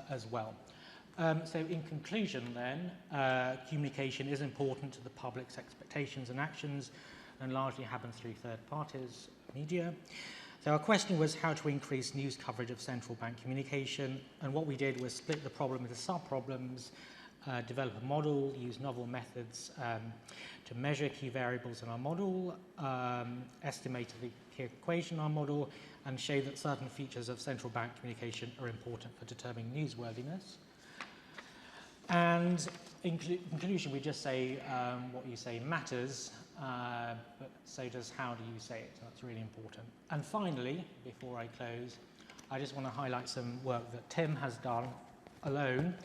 as well. So in conclusion then, communication is important to the public's expectations and actions and largely happens through third parties, media. So our question was how to increase news coverage of central bank communication, and what we did was split the problem into sub-problems, develop a model, use novel methods to measure key variables in our model, estimate the key equation in our model, and show that certain features of central bank communication are important for determining newsworthiness. And in conclusion, we just say what you say matters, but so does how do you say it. So that's really important. And finally, before I close, I just want to highlight some work that Tim has done alone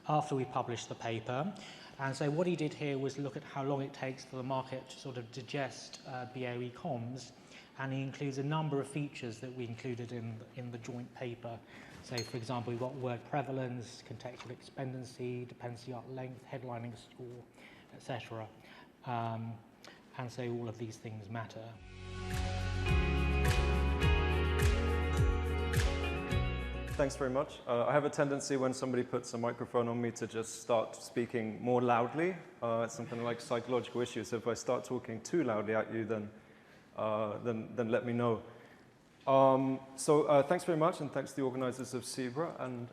after we published the paper. And so what he did here was look at how long it takes for the market to sort of digest BOE comms, and he includes a number of features that we included in the joint paper. So, for example, we've got word prevalence, contextual expendency, dependency arc length, headlining score, etc. And so all of these things matter. Thanks very much. I have a tendency when somebody puts a microphone on me to just start speaking more loudly. It's something like psychological issues. So if I start talking too loudly at you, then let me know. Thanks very much, and thanks to the organizers of CEBRA, and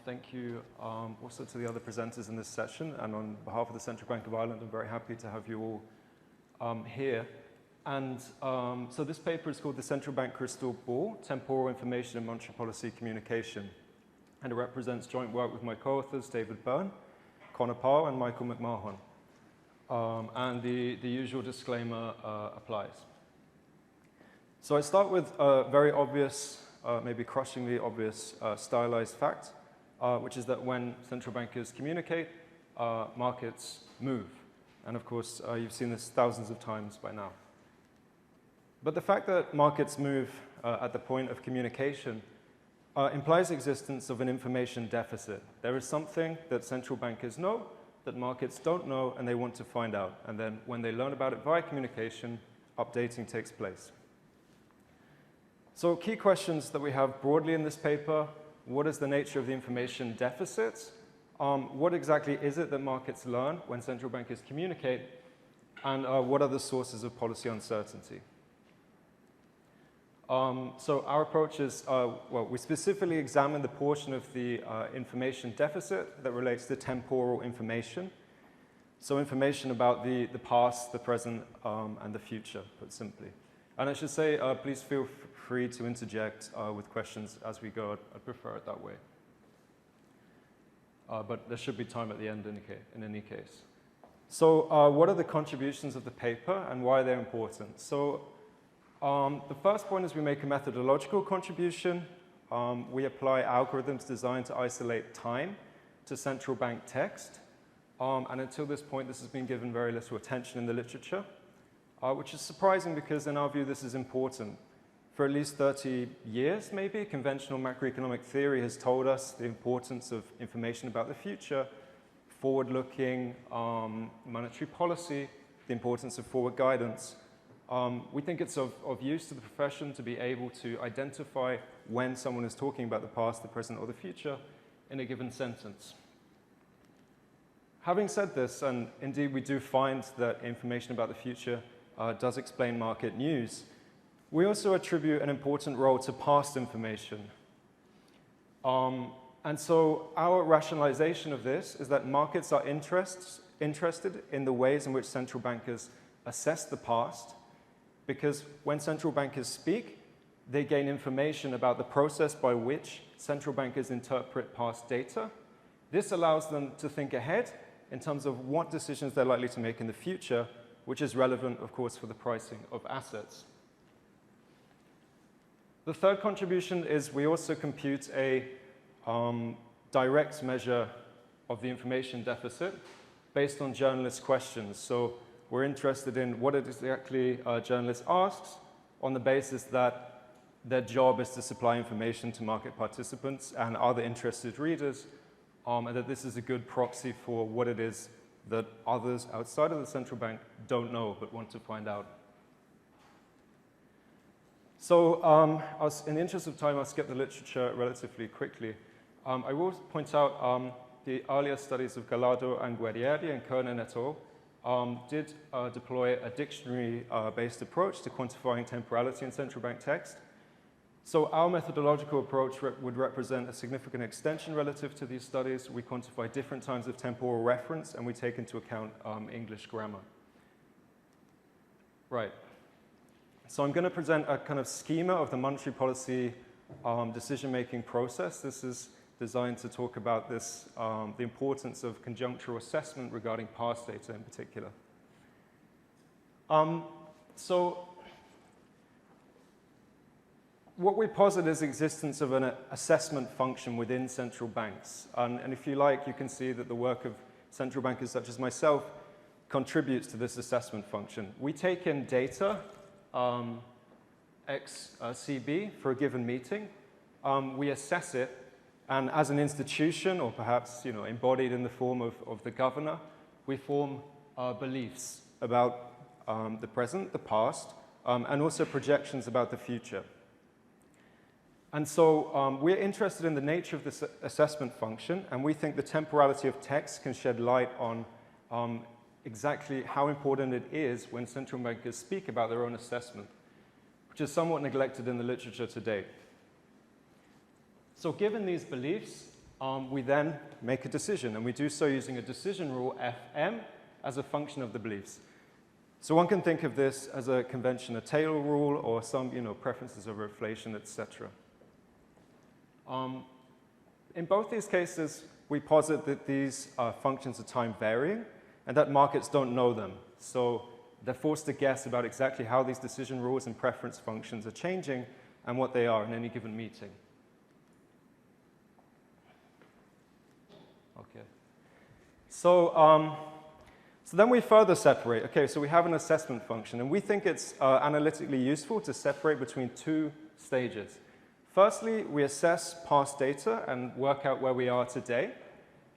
thank you also to the other presenters in this session. And on behalf of the Central Bank of Ireland, I'm very happy to have you all here. And so this paper is called The Central Bank Crystal Ball, Temporal Information and Monetary Policy Communication. And it represents joint work with my co-authors, David Byrne, Conor Parle, and Michael McMahon. And the usual disclaimer applies. So I start with a very obvious, maybe crushingly obvious stylized fact, which is that when central bankers communicate, markets move. And of course, you've seen this thousands of times by now. But the fact that markets move at the point of communication implies the existence of an information deficit. There is something that central bankers know that markets don't know, and they want to find out. And then when they learn about it via communication, updating takes place. So key questions that we have broadly in this paper: what is the nature of the information deficit? What exactly is it that markets learn when central bankers communicate? And what are the sources of policy uncertainty? So our approach is, well, we specifically examine the portion of the information deficit that relates to temporal information. So information about the past, the present, and the future, put simply. And I should say, please feel free to interject with questions as we go. I'd prefer it that way. But there should be time at the end in any case. So what are the contributions of the paper and why they're important? So the first point is we make a methodological contribution. We apply algorithms designed to isolate time to central bank text. And until this point, this has been given very little attention in the literature, which is surprising because in our view, this is important. For at least 30 years, maybe, conventional macroeconomic theory has told us the importance of information about the future, forward-looking monetary policy, the importance of forward guidance. We think it's of use to the profession to be able to identify when someone is talking about the past, the present, or the future in a given sentence. Having said this, and indeed we do find that information about the future does explain market news, we also attribute an important role to past information. And so our rationalization of this is that markets are interested in the ways in which central bankers assess the past, because when central bankers speak, they gain information about the process by which central bankers interpret past data. This allows them to think ahead in terms of what decisions they're likely to make in the future, which is relevant, of course, for the pricing of assets. The third contribution is we also compute a direct measure of the information deficit based on journalist questions. So we're interested in what it is exactly a journalist asks on the basis that their job is to supply information to market participants and other interested readers, and that this is a good proxy for what it is that others outside of the central bank don't know but want to find out. So in the interest of time, I'll skip the literature relatively quickly. I will point out the earlier studies of Gallardo and Guerrieri and Conor et al. Did deploy a dictionary-based approach to quantifying temporality in central bank text. So our methodological approach would represent a significant extension relative to these studies. We quantify different times of temporal reference, and we take into account English grammar. Right. So I'm going to present a kind of schema of the monetary policy decision-making process. This is designed to talk about this, the importance of conjunctural assessment regarding past data in particular. So what we posit is the existence of an assessment function within central banks. And if you like, you can see that the work of central bankers such as myself contributes to this assessment function. We take in data, XCB, for a given meeting. We assess it, and as an institution, or perhaps embodied in the form of the governor, we form beliefs about the present, the past, and also projections about the future. And so we're interested in the nature of this assessment function, and we think the temporality of text can shed light on exactly how important it is when central bankers speak about their own assessment, which is somewhat neglected in the literature to date. So given these beliefs, we then make a decision, and we do so using a decision rule, FM, as a function of the beliefs. So one can think of this as a convention, a Taylor rule, or some preferences over inflation, etc. In both these cases, we posit that these functions are time varying and that markets don't know them. So they're forced to guess about exactly how these decision rules and preference functions are changing and what they are in any given meeting. Okay. So then we further separate. Okay, so we have an assessment function, and we think it's analytically useful to separate between two stages. Firstly, we assess past data and work out where we are today.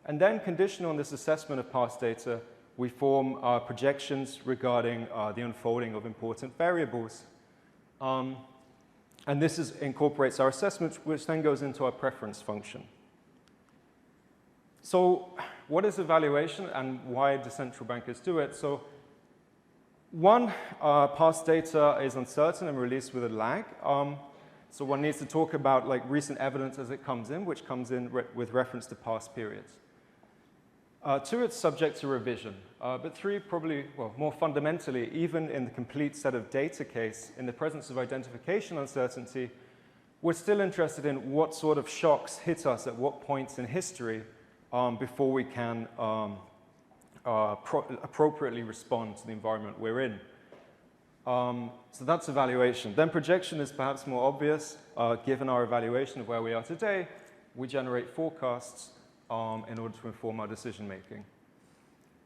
And then, conditional on this assessment of past data, we form projections regarding the unfolding of important variables. And this incorporates our assessment, which then goes into our preference function. So what is evaluation, and why do central bankers do it? So one, past data is uncertain and released with a lag. So one needs to talk about recent evidence as it comes in, which comes in with reference to past periods. Two, it's subject to revision. But three, probably, well, more fundamentally, even in the complete set of data case, in the presence of identification uncertainty, we're still interested in what sort of shocks hit us at what points in history before we can appropriately respond to the environment we're in. So that's evaluation. Then projection is perhaps more obvious. Given our evaluation of where we are today, we generate forecasts in order to inform our decision making.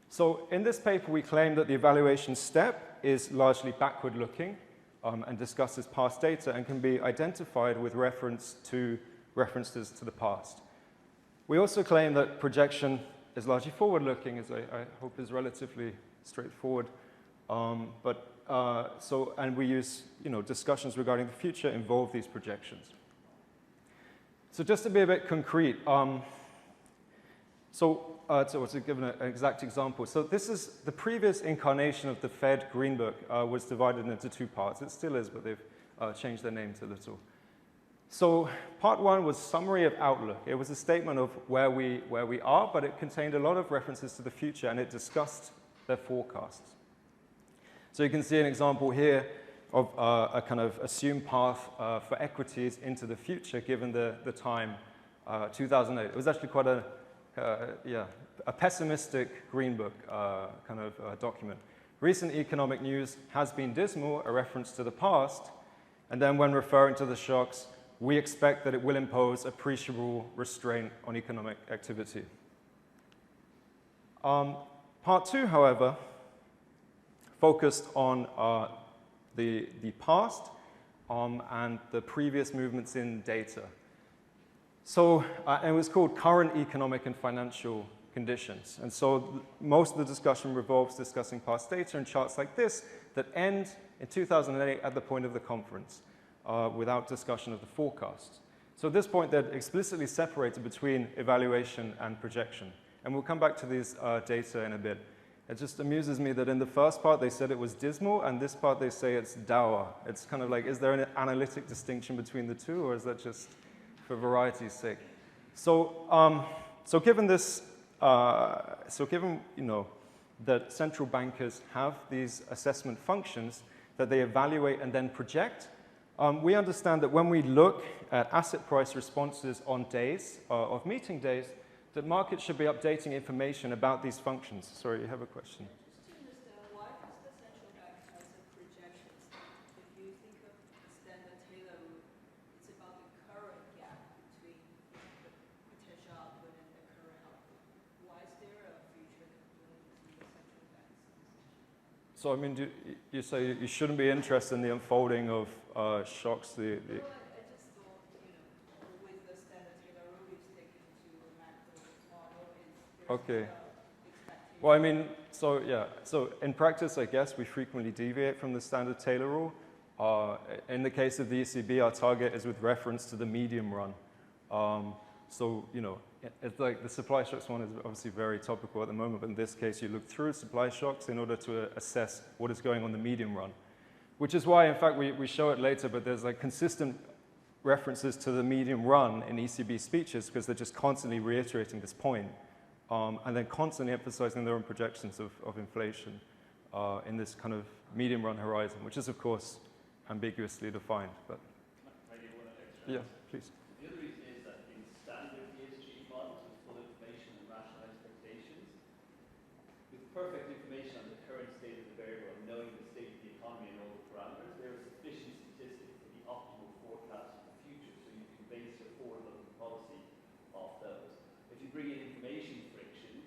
So in this paper, we claim that the evaluation step is largely backward looking and discusses past data and can be identified with references to the past. We also claim that projection is largely forward looking, as I hope is relatively straightforward. And we use, discussions regarding the future involve these projections. So just to be a bit concrete, to give an exact example, so this is the previous incarnation of the Fed Green Book was divided into two parts. It still is, but they've changed their names a little. So part one was summary of outlook. It was a statement of where we are, but it contained a lot of references to the future, and it discussed their forecasts. So you can see an example here of a kind of assumed path for equities into the future, given the time 2008. It was actually quite a pessimistic Green Book document. Recent economic news has been dismal, a reference to the past, and then when referring to the shocks, we expect that it will impose appreciable restraint on economic activity. Part two, however, focused on the past and the previous movements in data. So it was called current economic and financial conditions. And so most of the discussion revolves discussing past data and charts like this that end in 2008 at the point of the conference without discussion of the forecasts. So at this point, they're explicitly separated between evaluation and projection. And we'll come back to these data in a bit. It just amuses me that in the first part, they said it was dismal, and this part, they say it's dour. It's kind of like, is there an analytic distinction between the two, or is that just for variety's sake? So, given this, given that central bankers have these assessment functions that they evaluate and then project, we understand that when we look at asset price responses on days of meeting days, that markets should be updating information about these functions. Sorry, you have a question. Just to understand, why does the central bank has a projection step? If you think of the standard Taylor rule, it's about the current gap between the potential output and the current output. Why is there a future component in the central bank's decision? So, I mean, you say you shouldn't be interested in the unfolding of shocks? I just thought, with the standard Taylor rule, it's taken to the macro model. Okay. Well, I mean, so in practice, I guess we frequently deviate from the standard Taylor rule. In the case of the ECB, our target is with reference to the medium run. So, you know, it's like the supply shocks one is obviously very topical at the moment, but in this case, you look through supply shocks in order to assess what is going on the medium run. Which is why, in fact, we show it later, but there's like consistent references to the medium run in ECB speeches because they're just constantly reiterating this point, and then constantly emphasizing their own projections of inflation in this kind of medium run horizon, which is, of course, ambiguously defined. But yeah, please. The other reason is that in standard ESG models with full information and rational expectations, with perfect information on the current state of the variable and knowing the state of the economy and all the parameters, there are sufficient statistics for the optimal forecast for the future, so you can base your forward-looking policy off those. If you bring in information frictions,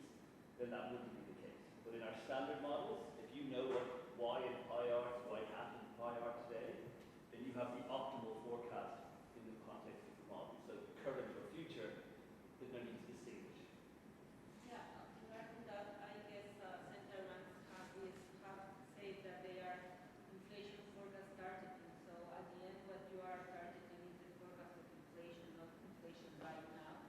then that wouldn't be the case. But in our standard models, if you know what y and pi are, y hat and pi are today, then you have the optimal forecast in the context of the model. So current or future, there's no need to distinguish. Yeah, regarding that, I guess central banks have said that they are inflation forecast targeting. So at the end, what you are targeting is the forecast of inflation, not inflation right now.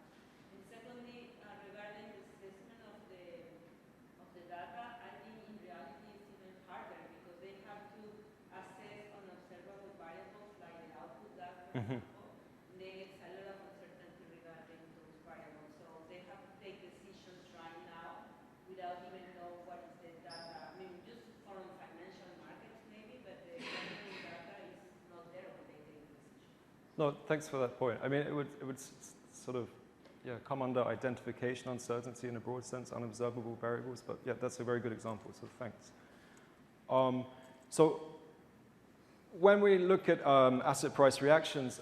And secondly, regarding the assessment of the data, I think in reality it's even harder because they have to assess unobservable variables like the output data, for example, and they get a lot of uncertainty regarding those variables. So they have to take decisions right now without even know what is the data. I mean, just from financial markets maybe, but the economic data is not there when they take the decision. No, thanks for that point. I mean, it would sort of come under identification uncertainty in a broad sense, unobservable variables. But yeah, that's a very good example. So thanks. So when we look at asset price reactions,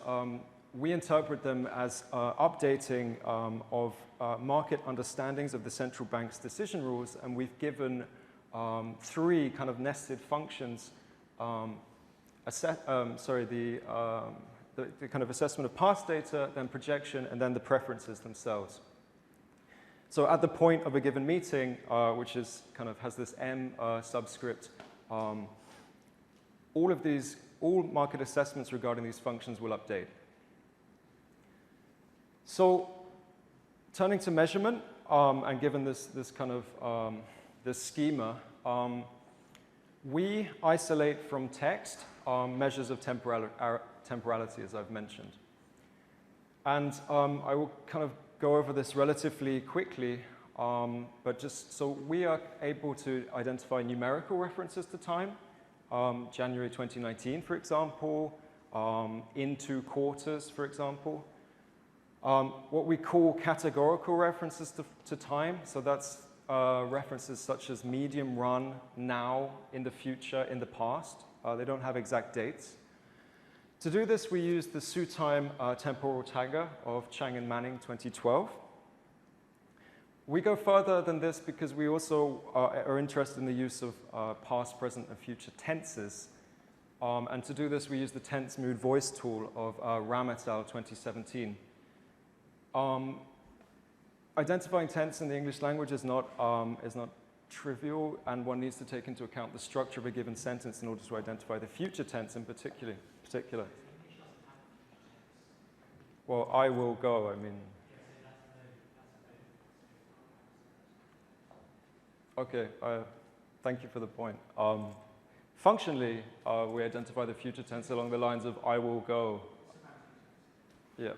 we interpret them as updating of market understandings of the central bank's decision rules, and we've given three kind of nested functions. The kind of assessment of past data, then projection, and then the preferences themselves. So at the point of a given meeting, which is kind of has this M subscript, all market assessments regarding these functions will update. So turning to measurement, and given this kind of this schema, we isolate from text measures of temporality, as I've mentioned. And I will kind of go over this relatively quickly, but just so we are able to identify numerical references to time, January 2019, for example, in 2 quarters, for example. What we call categorical references to time, so that's references such as medium run, now, in the future, in the past. They don't have exact dates. To do this, we use the SUTIME temporal tagger of Chang and Manning 2012. We go further than this because we also are interested in the use of past, present, and future tenses. And to do this, we use the tense mood voice tool of Ram et al. 2017. Identifying tense in the English language is not trivial, and one needs to take into account the structure of a given sentence in order to identify the future tense in particular. Well, I will go, I mean. Okay, thank you for the point. Functionally, we identify the future tense along the lines of I will go. Yeah.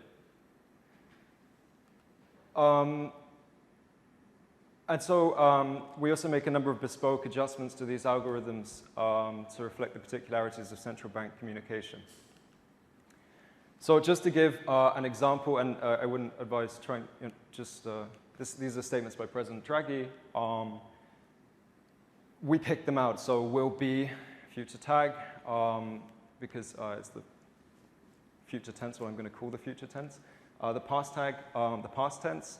And so we also make a number of bespoke adjustments to these algorithms to reflect the particularities of central bank communication. So just to give an example, and I wouldn't advise trying, these are statements by President Draghi. We picked them out, so will be future tag, because it's the future tense, what I'm going to call the future tense. The past tag, the past tense.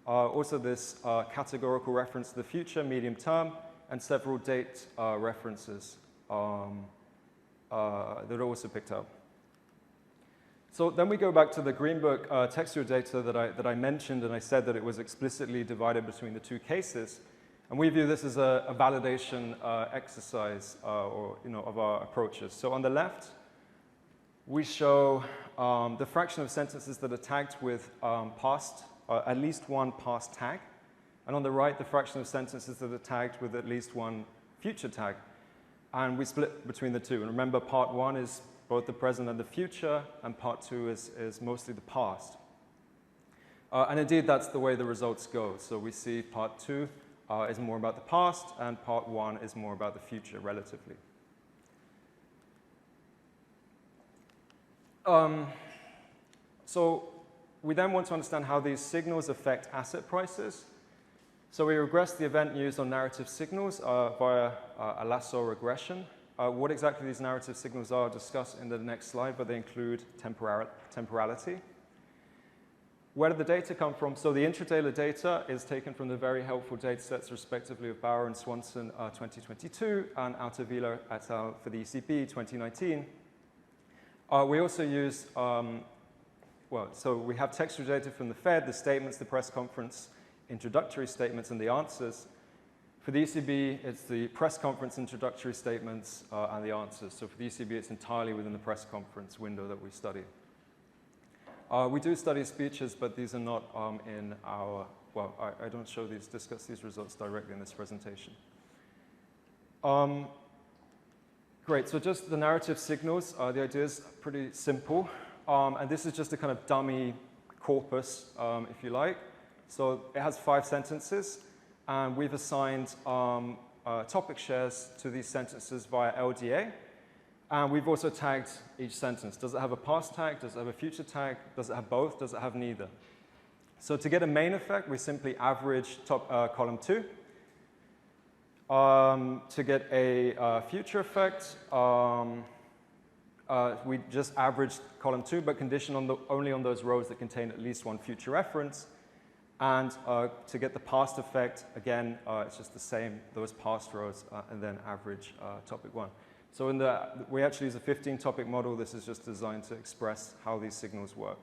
Also this categorical reference to the future, medium term, and several date references that are also picked up. So then we go back to the Green Book textual data that I mentioned, and I said that it was explicitly divided between the 2 cases. And we view this as a validation exercise of our approaches. So on the left, we show the fraction of sentences that are tagged with at least one past tag. And on the right, the fraction of sentences that are tagged with at least one future tag. And we split between the two. And remember, part 1 is both the present and the future, and part 2 is mostly the past. And indeed, that's the way the results go. So we see part 2 is more about the past, and part 1 is more about the future, relatively. So we then want to understand how these signals affect asset prices. So we regress the event news on narrative signals via a lasso regression. What exactly these narrative signals are discussed in the next slide, but they include temporality. Where did the data come from? So the intradaily data is taken from the very helpful data sets, respectively, of Bauer and Swanson 2022 and Aguilar et al. For the ECB 2019. We also use, so we have textual data from the Fed, the statements, the press conference, introductory statements, and the answers. For the ECB, it's the press conference, introductory statements, and the answers. So for the ECB, it's entirely within the press conference window that we study. We do study speeches, but these are not in our, well, I don't discuss these results directly in this presentation. Great, so just the narrative signals, the idea is pretty simple. And this is just a kind of dummy corpus, if you like. So it has 5 sentences, and we've assigned topic shares to these sentences via LDA. And we've also tagged each sentence. Does it have a past tag? Does it have a future tag? Does it have both? Does it have neither? So to get a main effect, we simply average column 2. To get a future effect, we just average column 2, but condition only on those rows that contain at least one future reference. And to get the past effect, again, it's just the same, those past rows, and then average topic 1. So we actually use a 15-topic model. This is just designed to express how these signals work.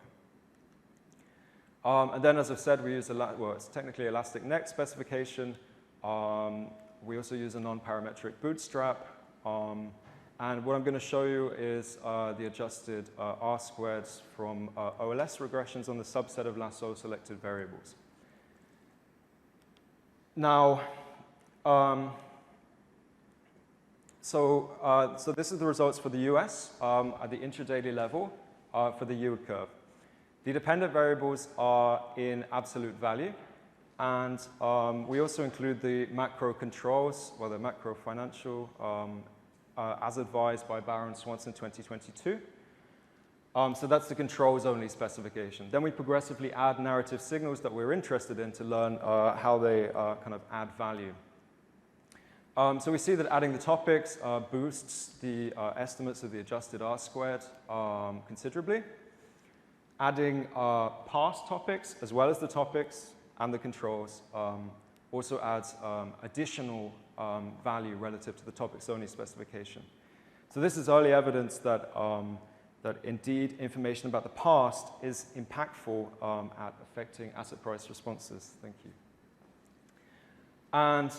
And then, as I've said, we use it's technically elastic neck specification. We also use a non-parametric bootstrap. And what I'm going to show you is the adjusted R-squareds from OLS regressions on the subset of lasso selected variables. Now, so this is the results for the US at the intradaily level for the yield curve. The dependent variables are in absolute value. And we also include the macro controls, well, the macro financial, as advised by Byrne and Swanson 2022. So that's the controls only specification. Then we progressively add narrative signals that we're interested in to learn how they kind of add value. So we see that adding the topics boosts the estimates of the adjusted R-squared considerably. Adding past topics as well as the topics and the controls also adds additional value relative to the topics only specification. So this is early evidence that, that indeed information about the past is impactful at affecting asset price responses. Thank you. And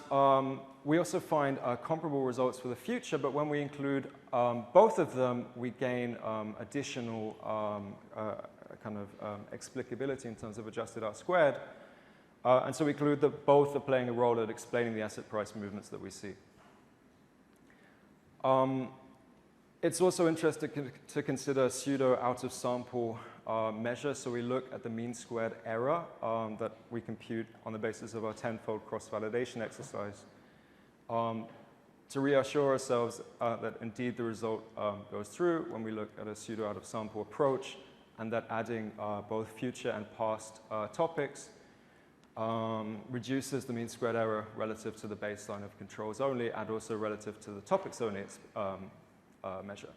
we also find comparable results for the future, but when we include both of them, we gain additional explicability in terms of adjusted R-squared. And so we conclude that both are playing a role at explaining the asset price movements that we see. It's also interesting to consider pseudo out-of-sample measure. So we look at the mean squared error that we compute on the basis of our 10-fold cross-validation exercise to reassure ourselves that indeed the result goes through when we look at a pseudo out-of-sample approach, and that adding both future and past topics reduces the mean squared error relative to the baseline of controls only, and also relative to the topics only measure.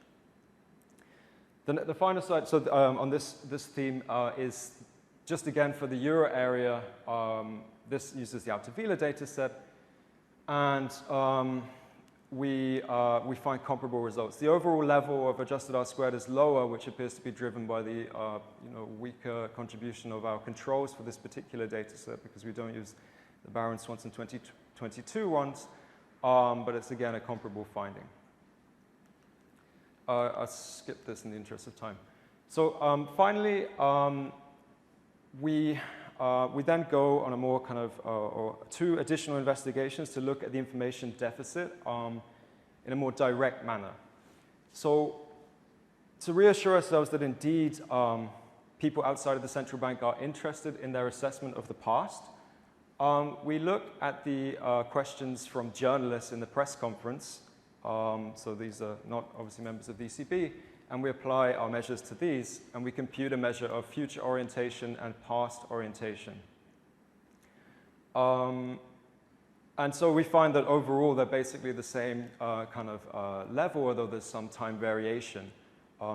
The final slide, so on this theme is just again for the euro area. This uses the Altavilla data set, and we find comparable results. The overall level of adjusted R-squared is lower, which appears to be driven by the weaker contribution of our controls for this particular data set, because we don't use the Byrne-Swanson 2022 ones, but it's again a comparable finding. I'll skip this in the interest of time. So finally, we then go on a more kind of, or 2 additional investigations to look at the information deficit in a more direct manner. So to reassure ourselves that indeed people outside of the central bank are interested in their assessment of the past, we look at the questions from journalists in the press conference. So these are not obviously members of the ECB, and we apply our measures to these, and we compute a measure of future orientation and past orientation. And so we find that overall they're basically the same kind of level, although there's some time variation.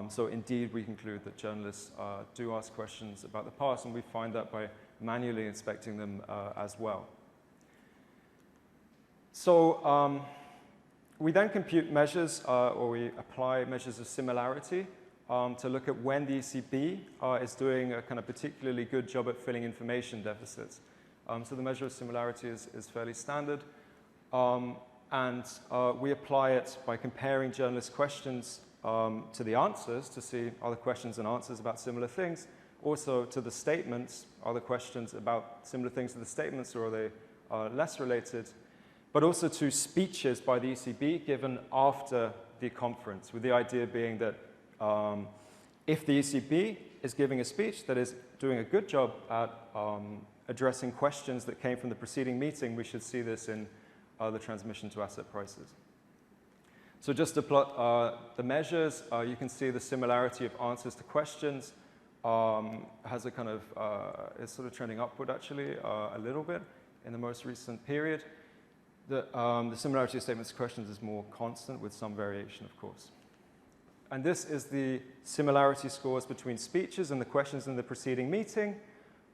So indeed we conclude that journalists do ask questions about the past, and we find that by manually inspecting them as well. So we then compute measures, or we apply measures of similarity to look at when the ECB is doing a kind of particularly good job at filling information deficits. So the measure of similarity is fairly standard. And we apply it by comparing journalists' questions to the answers to see are the questions and answers about similar things. Also to the statements, are the questions about similar things to the statements, or are they less related? But also to speeches by the ECB given after the conference, with the idea being that if the ECB is giving a speech that is doing a good job at addressing questions that came from the preceding meeting, we should see this in the transmission to asset prices. So just to plot the measures, you can see the similarity of answers to questions has a kind of, is sort of trending upward actually a little bit in the most recent period. The similarity of statements to questions is more constant with some variation, of course. And this is the similarity scores between speeches and the questions in the preceding meeting.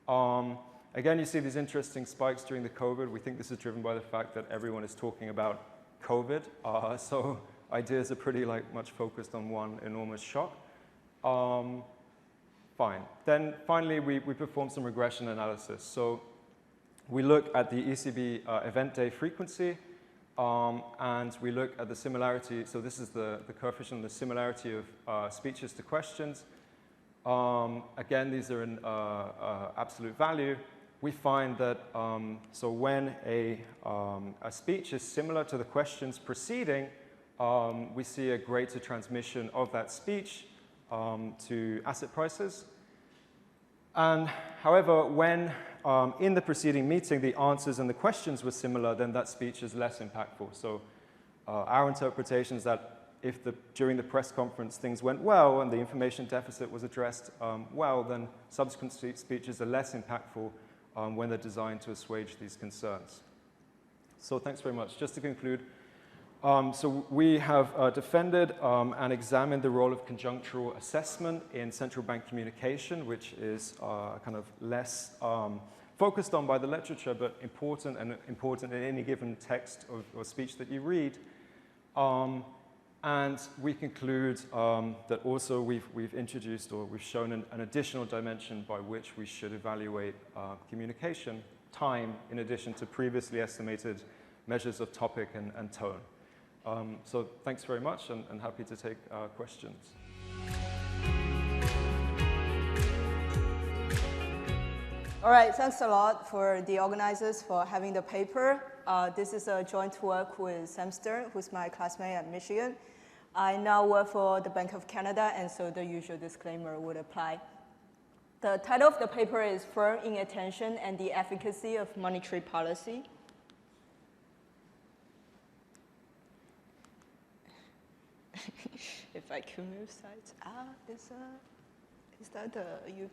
Again, you see these interesting spikes during the COVID. We think this is driven by the fact that everyone is talking about COVID. So ideas are pretty much focused on one enormous shock. Fine. Then finally, we perform some regression analysis. So we look at the ECB event day frequency, and we look at the similarity. So this is the coefficient, the similarity of speeches to questions. Again, these are in absolute value. We find that so when a speech is similar to the questions preceding, we see a greater transmission of that speech to asset prices. And however, when in the preceding meeting the answers and the questions were similar, then that speech is less impactful. So our interpretation is that if during the press conference things went well and the information deficit was addressed well, then subsequent speeches are less impactful when they're designed to assuage these concerns. So thanks very much. Just to conclude, so we have defended and examined the role of conjunctural assessment in central bank communication, which is kind of less focused on by the literature, but important in any given text or speech that you read. And we conclude that also we've introduced, or we've shown an additional dimension by which we should evaluate communication time in addition to previously estimated measures of topic and tone. So thanks very much, and happy to take questions. All right, thanks a lot for the organizers for having the paper. This is a joint work with Sam Stern, who's my classmate at Michigan. I now work for the Bank of Canada, and so the usual disclaimer would apply. The title of the paper is Firm Inattention and the Efficacy of Monetary Policy. If I could move sides. Is that the UP? You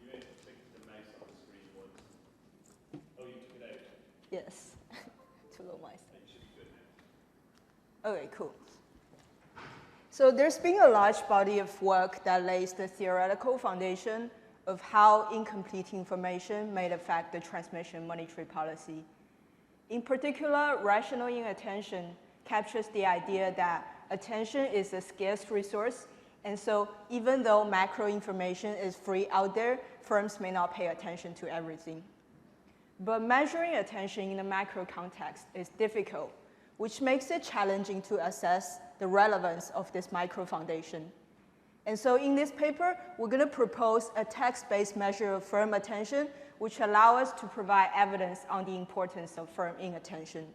may click the mouse on the screen once. Oh, you took it out? Yes, to low my side. It should be good now. Okay, cool. So there's been a large body of work that lays the theoretical foundation of how incomplete information may affect the transmission monetary policy. In particular, rational inattention captures the idea that attention is a scarce resource, and so even though macro information is free out there, firms may not pay attention to everything. But measuring attention in the macro context is difficult. which makes it challenging to assess the relevance of this micro foundation. And so in this paper, we're going to propose a text-based measure of firm attention, which allows us to provide evidence on the importance of firm inattention.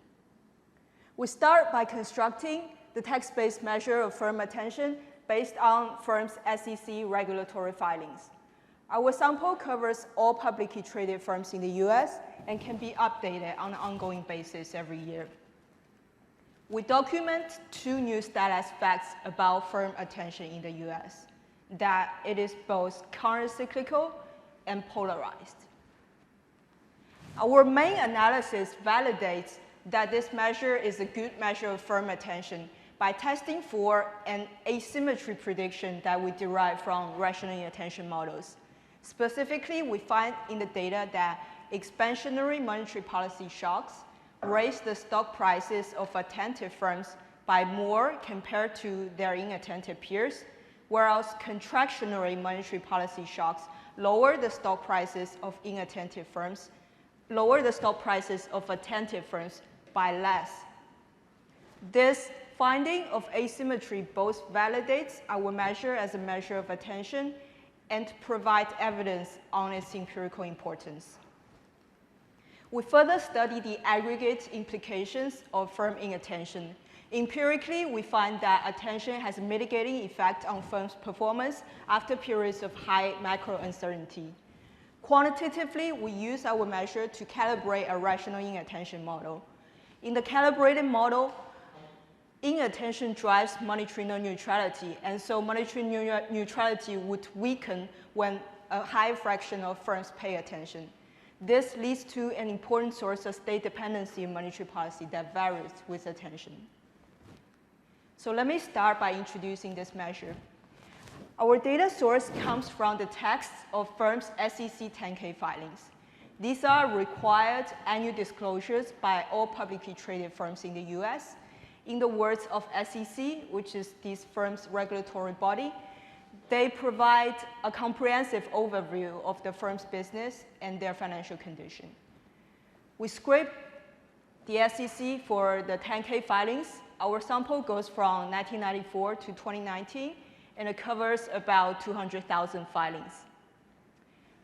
We start by constructing the text-based measure of firm attention based on firms' SEC regulatory filings. Our sample covers all publicly traded firms in the US and can be updated on an ongoing basis every year. We document 2 new status facts about firm attention in the US, that it is both countercyclical and polarized. Our main analysis validates that this measure is a good measure of firm attention by testing for an asymmetry prediction that we derive from rational inattention models. Specifically, we find in the data that expansionary monetary policy shocks raise the stock prices of attentive firms by more compared to their inattentive peers, whereas contractionary monetary policy shocks lower the stock prices of inattentive firms, lower the stock prices of attentive firms by less. This finding of asymmetry both validates our measure as a measure of attention and provides evidence on its empirical importance. We further study the aggregate implications of firm inattention. Empirically, we find that attention has a mitigating effect on firms' performance after periods of high macro uncertainty. Quantitatively, we use our measure to calibrate a rational inattention model. In the calibrated model, inattention drives monetary non-neutrality, and so monetary neutrality would weaken when a high fraction of firms pay attention. This leads to an important source of state dependency in monetary policy that varies with attention. So let me start by introducing this measure. Our data source comes from the text of firms' SEC 10K filings. These are required annual disclosures by all publicly traded firms in the US. In the words of SEC, which is these firms' regulatory body, they provide a comprehensive overview of the firm's business and their financial condition. We scrape the SEC for the 10K filings. Our sample goes from 1994 to 2019, and it covers about 200,000 filings.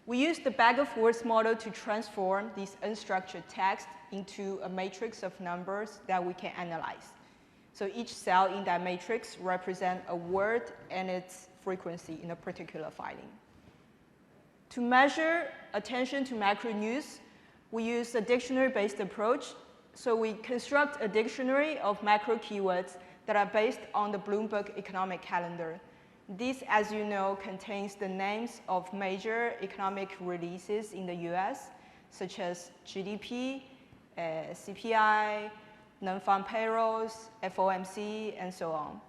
We use the bag-of-words model to transform these unstructured text into a matrix of numbers that we can analyze. So each cell in that matrix represents a word and its frequency in a particular filing. To measure attention to macro news, we use a dictionary-based approach. So we construct a dictionary of macro keywords that are based on the Bloomberg economic calendar. This, as you know, contains the names of major economic releases in the US, such as GDP, CPI, non-farm payrolls, FOMC, and so on.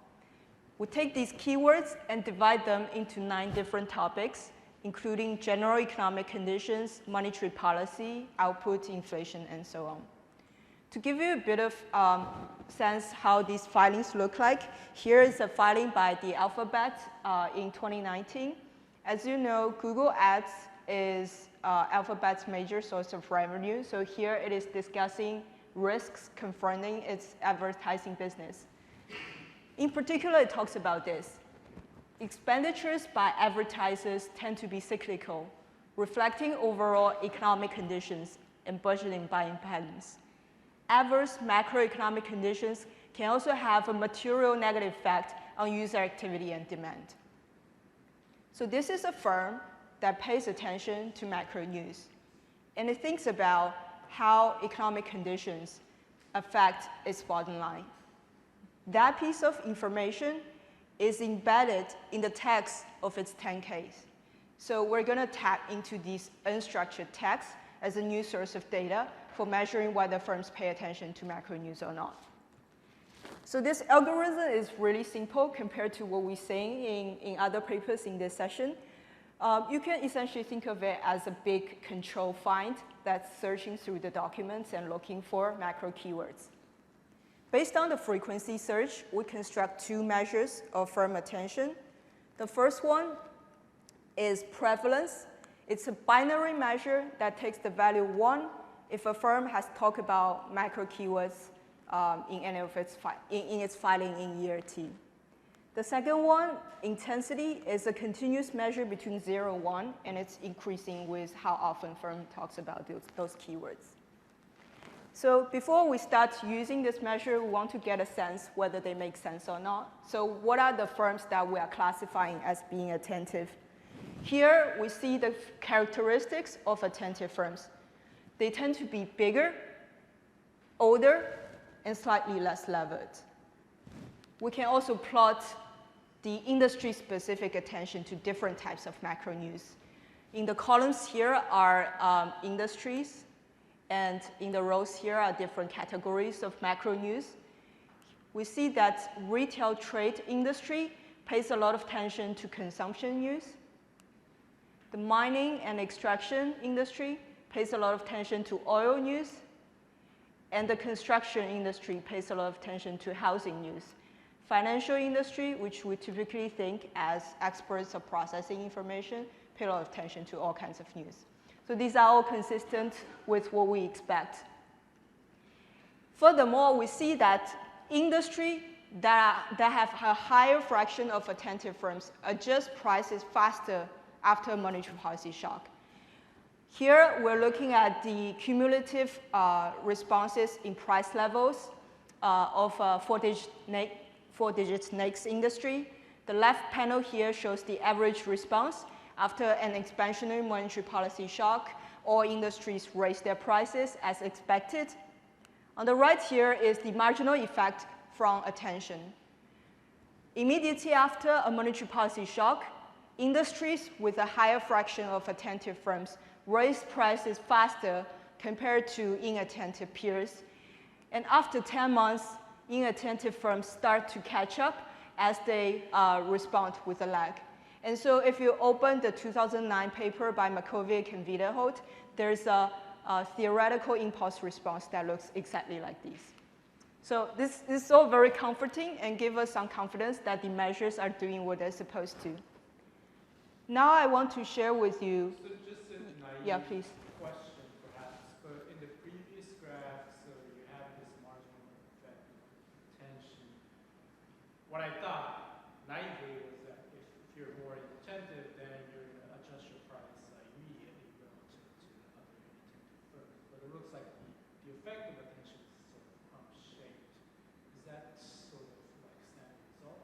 We take these keywords and divide them into 9 different topics, including general economic conditions, monetary policy, output, inflation, and so on. To give you a bit of sense how these filings look like, here is a filing by the Alphabet in 2019. As you know, Google Ads is Alphabet's major source of revenue. So here it is discussing risks confronting its advertising business. In particular, it talks about this. Expenditures by advertisers tend to be cyclical, reflecting overall economic conditions and budgeting buying patterns. Adverse macroeconomic conditions can also have a material negative effect on user activity and demand. So this is a firm that pays attention to macro news, and it thinks about how economic conditions affect its bottom line. That piece of information is embedded in the text of its 10Ks. So we're going to tap into these unstructured texts as a new source of data for measuring whether firms pay attention to macro news or not. So this algorithm is really simple compared to what we're seeing in other papers in this session. You can essentially think of it as a big control find that's searching through the documents and looking for macro keywords. Based on the frequency search, we construct 2 measures of firm attention. The first one is prevalence. It's a binary measure that takes the value 1 if a firm has talked about macro keywords in any of its in its filing in year T. The second one, intensity, is a continuous measure between 0 and 1, and it's increasing with how often firm talks about those keywords. So before we start using this measure, we want to get a sense whether they make sense or not. So what are the firms that we are classifying as being attentive? Here we see the characteristics of attentive firms. They tend to be bigger, older, and slightly less levered. We can also plot the industry-specific attention to different types of macro news. In the columns here are industries, and in the rows here are different categories of macro news. We see that retail trade industry pays a lot of attention to consumption news. The mining and extraction industry pays a lot of attention to oil news. And the construction industry pays a lot of attention to housing news. Financial industry, which we typically think as experts of processing information, pay a lot of attention to all kinds of news. So these are all consistent with what we expect. Furthermore, we see that industry that have a higher fraction of attentive firms adjust prices faster after a monetary policy shock. Here, we're looking at the cumulative responses in price levels of four-digit NAICS industry. The left panel here shows the average response after an expansionary monetary policy shock. All industries raised their prices as expected. On the right here is the marginal effect from attention. Immediately after a monetary policy shock, industries with a higher fraction of attentive firms raise prices faster compared to inattentive peers. And after 10 months, inattentive firms start to catch up as they respond with a lag. And so if you open the 2009 paper by Makovic and Wiederholt, there's a theoretical impulse response that looks exactly like this. So this is all very comforting and gives us some confidence that the measures are doing what they're supposed to. Now I want to share with you. So just a naive please. question, perhaps. But in the previous graph, so you have this marginal effect of tension. What I thought naively was that if you're more attentive, then you're going to adjust your price immediately relative to other inattentive firms. But it looks like the effect of attention is sort of shaped. Is that sort of like standard result?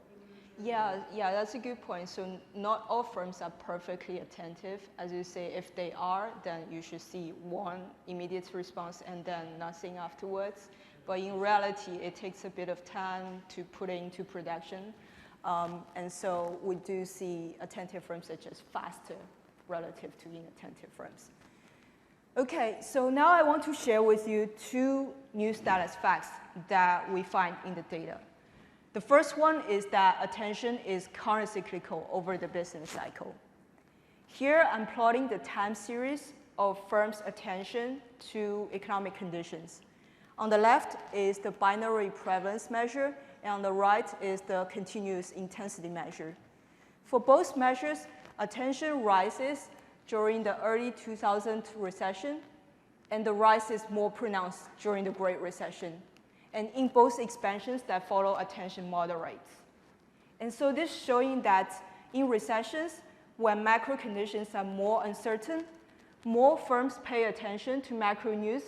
Yeah, that's a good point. So not all firms are perfectly attentive. As you say, if they are, then you should see one immediate response and then nothing afterwards. But in reality, it takes a bit of time to put it into production. And so we do see attentive firms such as faster relative to inattentive firms. Okay, so now I want to share with you two new status facts that we find in the data. The first one is that attention is countercyclical over the business cycle. Here, I'm plotting the time series of firms' attention to economic conditions. On the left is the binary prevalence measure, and on the right is the continuous intensity measure. For both measures, attention rises during the early 2000 recession, and the rise is more pronounced during the Great Recession. And in both expansions that follow, attention moderates. And so this is showing that in recessions, when macro conditions are more uncertain, more firms pay attention to macro news,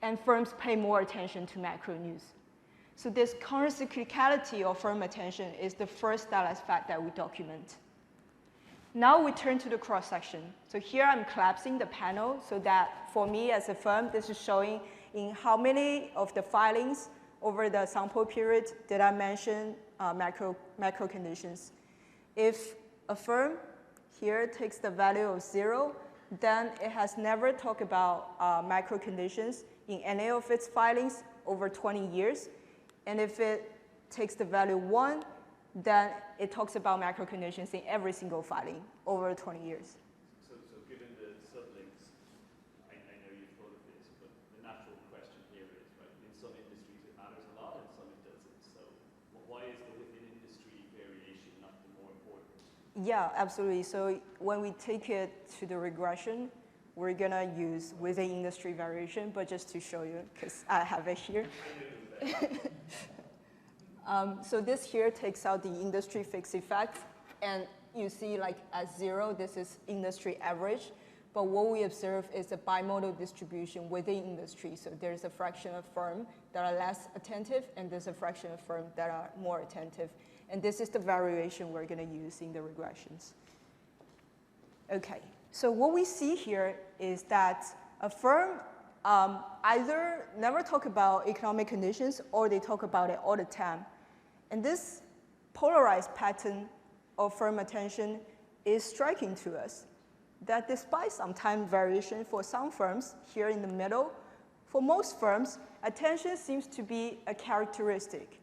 and firms pay more attention to macro news. So this countercyclicality of firm attention is the first status fact that we document. Now we turn to the cross-section. So here I'm collapsing the panel so that for me as a firm, this is showing in how many of the filings over the sample period did I mention macro conditions. If a firm here takes the value of 0, then it has never talked about macro conditions in any of its filings over 20 years. And if it takes the value 1, then it talks about macro conditions in every single filing over 20 years. So given the sublinks, I know you've thought of this, but the natural question here is, right, in some industries it matters a lot, in some it doesn't. So why is the within industry variation not the more important? Yeah, absolutely. So when we take it to the regression, we're going to use within industry variation, but just to show you, because I have it here. I knew it was So this here takes out the industry fixed effect, and you see like at 0, this is industry average. But what we observe is a bimodal distribution within industry. So there's a fraction of firms that are less attentive, and there's a fraction of firms that are more attentive. And this is the variation we're going to use in the regressions. Okay, so what we see here is that a firm either never talk about economic conditions or they talk about it all the time. And this polarized pattern of firm attention is striking to us, that despite some time variation for some firms here in the middle, for most firms, attention seems to be a characteristic.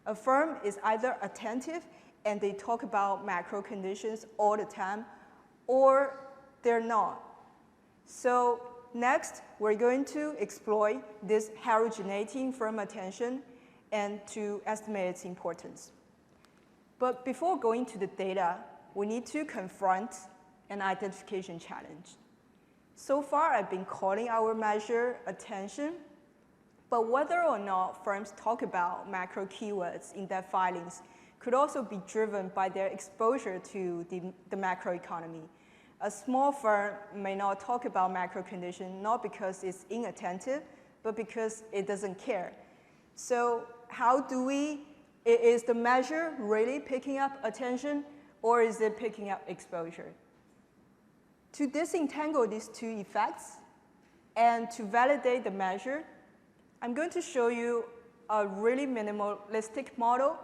A firm is either attentive and they talk about macro conditions all the time, or they're not. So next, we're going to exploit this heterogeneity in firm attention and to estimate its importance. But before going to the data, we need to confront an identification challenge. So far, I've been calling our measure attention, but whether or not firms talk about macro keywords in their filings could also be driven by their exposure to the macroeconomy. A small firm may not talk about macro condition not because it's inattentive, but because it doesn't care. So how do we, is the measure really picking up attention, or is it picking up exposure? To disentangle these two effects and to validate the measure, I'm going to show you a really minimalistic model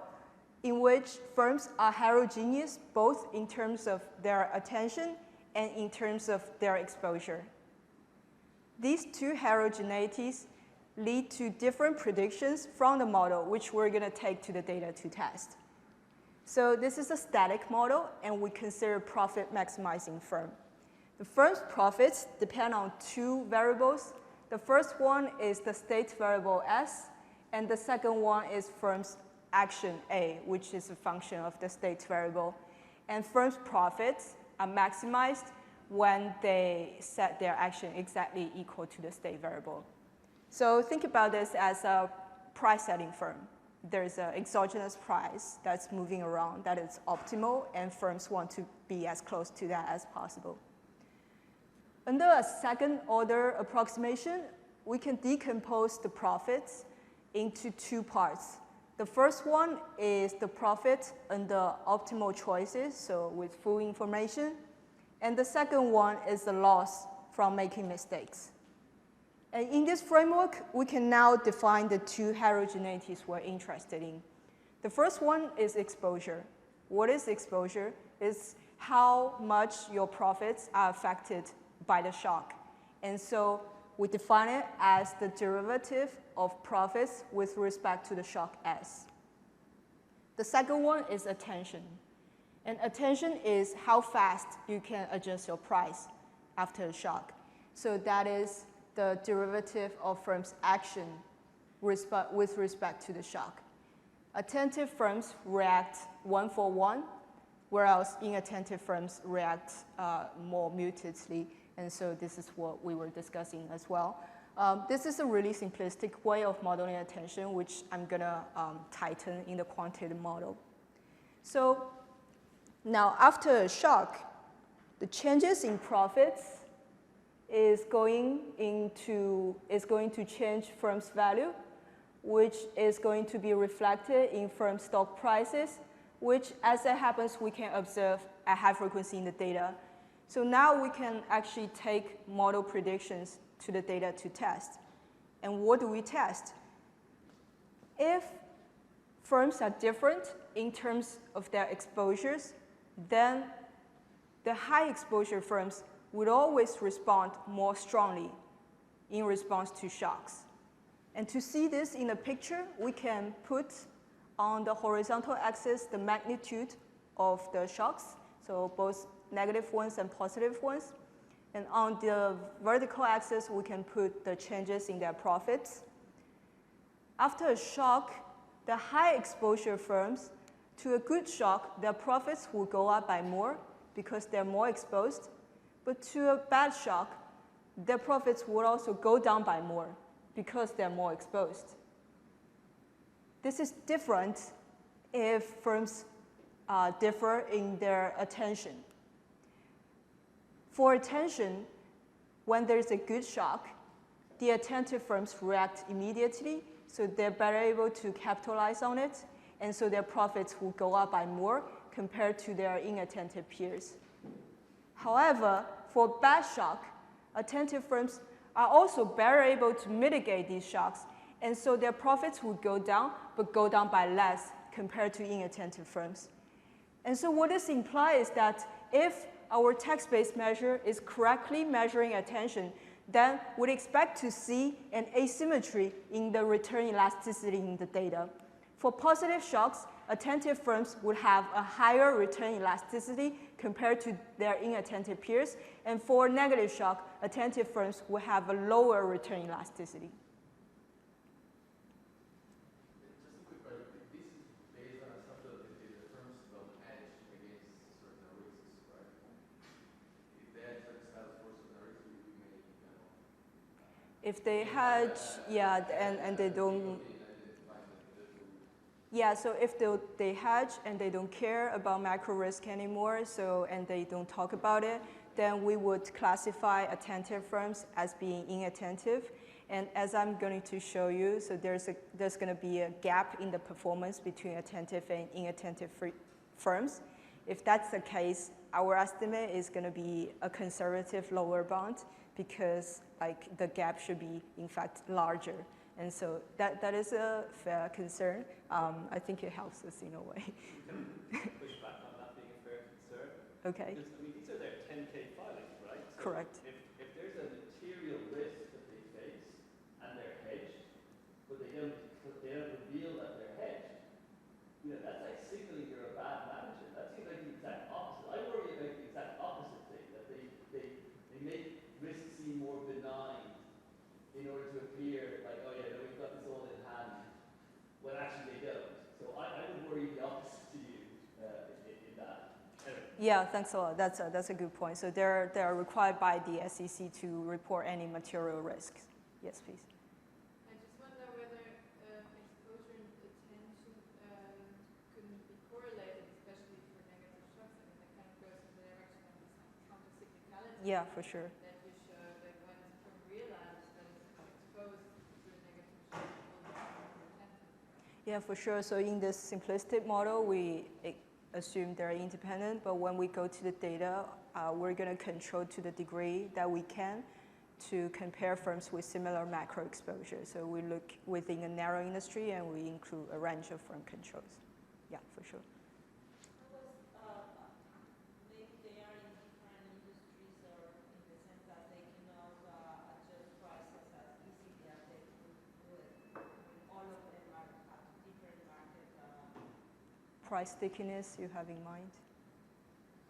in which firms are heterogeneous both in terms of their attention and in terms of their exposure. These two heterogeneities lead to different predictions from the model, which we're going to take to the data to test. So this is a static model, and we consider profit maximizing firm. The firm's profits depend on two variables. The first one is the state variable S, and the second one is firm's action A, which is a function of the state variable. And firms' profits are maximized when they set their action exactly equal to the state variable. So think about this as a price-setting firm. There's an exogenous price that's moving around that is optimal, and firms want to be as close to that as possible. Under a second-order approximation, we can decompose the profits into two parts. The first one is the profit under optimal choices, so with full information. And the second one is the loss from making mistakes. And in this framework, we can now define the two heterogeneities we're interested in. The first one is exposure. What is exposure? It's how much your profits are affected by the shock. And so we define it as the derivative of profits with respect to the shock S. The second one is attention. And attention is how fast you can adjust your price after a shock. So that is the derivative of firms' action with respect to the shock. Attentive firms react 1-for-1, whereas inattentive firms react more mutedly. And so this is what we were discussing as well. This is a really simplistic way of modeling attention, which I'm going to tighten in the quantitative model. So now after a shock, the changes in profits is going to change firms' value, which is going to be reflected in firm stock prices, which, as it happens, we can observe at high frequency in the data. So now we can actually take model predictions to the data to test. And what do we test? If firms are different in terms of their exposures, then the high exposure firms would always respond more strongly in response to shocks. And to see this in a picture, we can put on the horizontal axis the magnitude of the shocks, so both negative ones and positive ones. And on the vertical axis, we can put the changes in their profits. After a shock, the high exposure firms, to a good shock, their profits will go up by more because they're more exposed. But to a bad shock, their profits will also go down by more because they're more exposed. This is different if firms differ in their attention. For attention, when there's a good shock, the attentive firms react immediately, so they're better able to capitalize on it, and so their profits will go up by more compared to their inattentive peers. However, for bad shock, attentive firms are also better able to mitigate these shocks, and so their profits will go down, but go down by less compared to inattentive firms. And so what this implies is that if our text-based measure is correctly measuring attention, then we'd expect to see an asymmetry in the return elasticity in the data. For positive shocks, attentive firms would have a higher return elasticity compared to their inattentive peers, and for negative shock, attentive firms would have a lower return elasticity. If they hedge, yeah, and they don't, yeah, so if they hedge and they don't care about macro risk anymore, so, and they don't talk about it, then we would classify attentive firms as being inattentive. And as I'm going to show you, so there's going to be a gap in the performance between attentive and inattentive firms. If that's the case, our estimate is going to be a conservative lower bound, because like the gap should be in fact larger. And so that is a fair concern. I think it helps us in a way. We can push back on that being a fair concern. Okay. Because, I mean, these are their 10K filings, right? So correct. If there's a material risk that they face and they're hedged, but they don't reveal that they're hedged, you know, that's like signaling you're a bad manager. That seems like the exact opposite. I worry about the exact opposite thing, that they make risk seem more benign in order to appear like, oh yeah, no, we've got this all in hand, when actually they don't. So I would worry the opposite to you in that. Anyway. Yeah, thanks a lot. That's a good point. So they're required by the SEC to report any material risks. Yes, please. I just wonder whether exposure and attention couldn't be correlated, especially for negative shocks. I mean, that kind of goes in the direction of this counter-cyclicality. Yeah, for sure. That you show that when it's from realized that it's exposed to a negative shock, it will be attentive. Yeah, for sure. So in this simplistic model, we assume they're independent, but when we go to the data, we're going to control to the degree that we can to compare firms with similar macro exposure. So we look within a narrow industry and we include a range of firm controls. Yeah, for sure. Maybe they are in different industries, or in the sense that they cannot adjust prices as easily as they could do it. All of them have different market. Price stickiness you have in mind?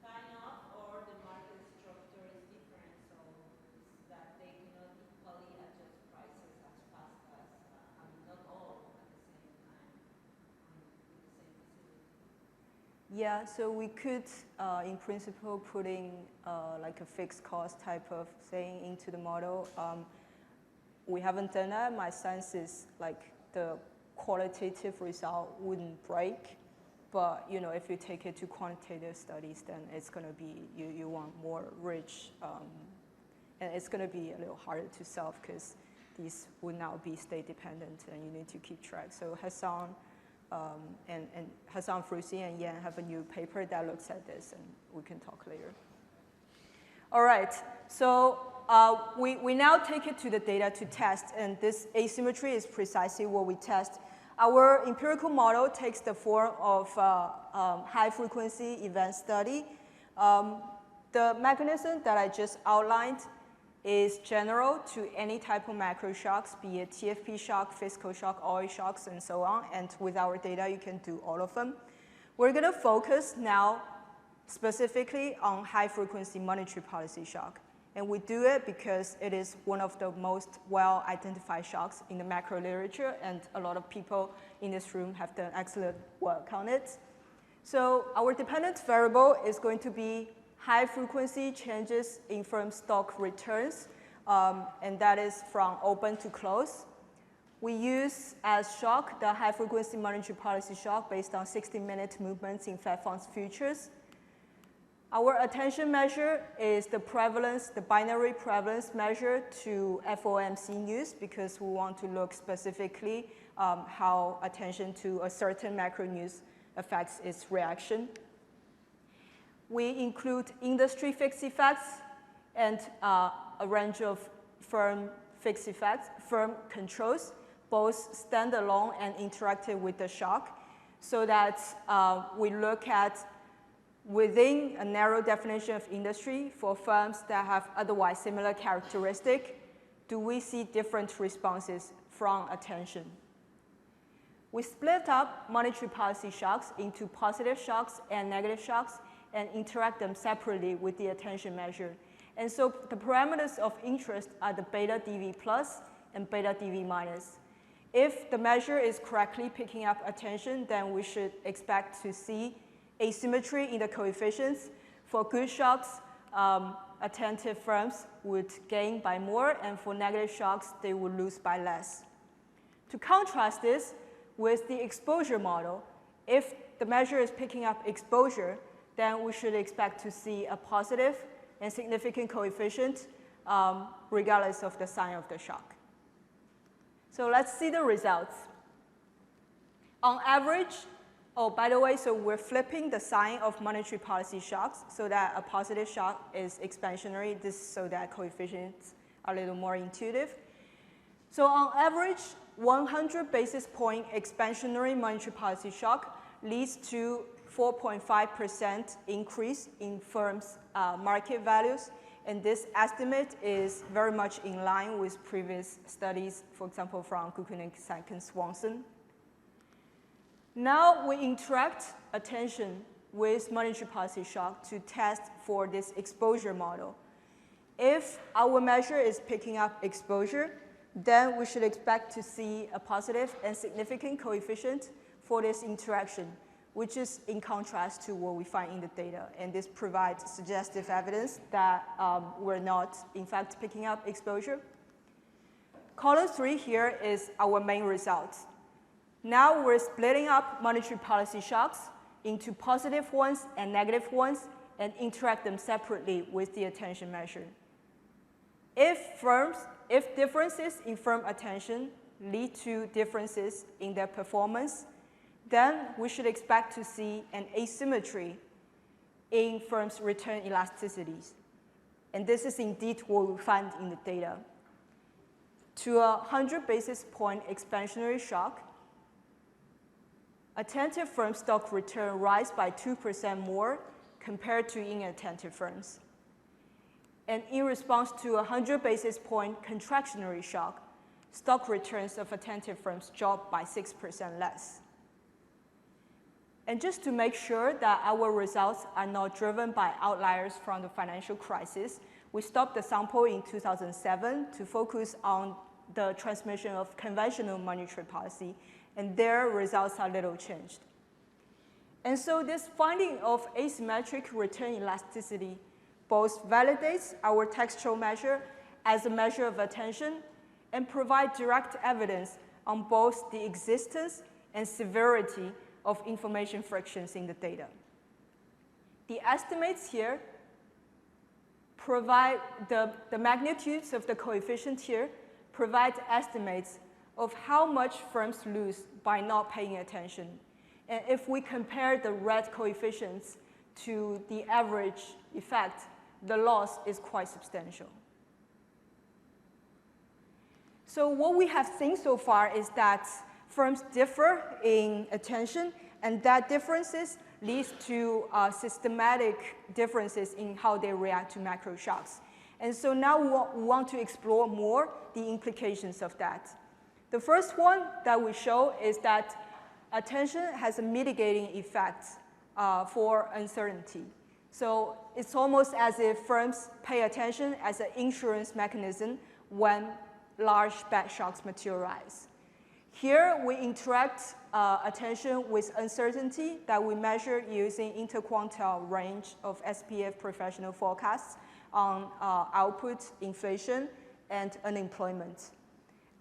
Kind of, or the market structure is different, so it's that they cannot equally adjust prices as fast as, I mean, not all at the same time with the same facility. Yeah, so we could, in principle, putting like a fixed cost type of thing into the model. We haven't done that. My sense is like the qualitative result wouldn't break. But you know, if you take it to quantitative studies, then it's going to be, you want more rich, and it's going to be a little harder to solve because these would now be state dependent and you need to keep track. So Hassan and Hassan Frusi and Yan have a new paper that looks at this, and we can talk later. All right, so we now take it to the data to test, and this asymmetry is precisely what we test. Our empirical model takes the form of high-frequency event study. The mechanism that I just outlined is general to any type of macro shocks, be it TFP shock, fiscal shock, oil shocks, and so on. And with our data, you can do all of them. We're going to focus now specifically on high-frequency monetary policy shock. And we do it because it is one of the most well-identified shocks in the macro literature, and a lot of people in this room have done excellent work on it. So our dependent variable is going to be high-frequency changes in firm stock returns, and that is from open to close. We use as shock the high-frequency monetary policy shock based on 60-minute movements in Fed funds futures. Our attention measure is the prevalence, the binary prevalence measure to FOMC news, because we want to look specifically how attention to a certain macro news affects its reaction. We include industry fixed effects and a range of firm fixed effects, firm controls, both standalone and interactive with the shock, so that we look at within a narrow definition of industry for firms that have otherwise similar characteristic, do we see different responses from attention? We split up monetary policy shocks into positive shocks and negative shocks and interact them separately with the attention measure. And so the parameters of interest are the beta dV plus and beta dV minus. If the measure is correctly picking up attention, then we should expect to see asymmetry in the coefficients. For good shocks, attentive firms would gain by more, and for negative shocks, they would lose by less. To contrast this with the exposure model, if the measure is picking up exposure, then we should expect to see a positive and significant coefficient regardless of the sign of the shock. So let's see the results. On average, oh, by the way, so we're flipping the sign of monetary policy shocks so that a positive shock is expansionary, this so that coefficients are a little more intuitive. So on average, 100 basis point expansionary monetary policy shock leads to 4.5% increase in firms' market values. And this estimate is very much in line with previous studies, for example, from Goodhead and Swanson. Now we interact attention with monetary policy shock to test for this exposure model. If our measure is picking up exposure, then we should expect to see a positive and significant coefficient for this interaction, which is in contrast to what we find in the data. And this provides suggestive evidence that we're not, in fact, picking up exposure. Column 3 here is our main results. Now we're splitting up monetary policy shocks into positive ones and negative ones and interact them separately with the attention measure. If differences in firm attention lead to differences in their performance, then we should expect to see an asymmetry in firms' return elasticities. And this is indeed what we find in the data. To a 100 basis point expansionary shock, attentive firm stock return rise by 2% more compared to inattentive firms. And in response to a 100 basis point contractionary shock, stock returns of attentive firms drop by 6% less. And just to make sure that our results are not driven by outliers from the financial crisis, we stopped the sample in 2007 to focus on the transmission of conventional monetary policy, and their results are little changed. And so this finding of asymmetric return elasticity both validates our textual measure as a measure of attention and provide direct evidence on both the existence and severity of information frictions in the data. The estimates here provide the magnitudes of the coefficient here provide estimates of how much firms lose by not paying attention. And if we compare the red coefficients to the average effect, the loss is quite substantial. So what we have seen so far is that firms differ in attention, and that differences leads to systematic differences in how they react to macro shocks. And so now we want to explore more the implications of that. The first one that we show is that attention has a mitigating effect for uncertainty. So it's almost as if firms pay attention as an insurance mechanism when large bad shocks materialize. Here we interact attention with uncertainty that we measure using interquartile range of SPF professional forecasts on output, inflation, and unemployment.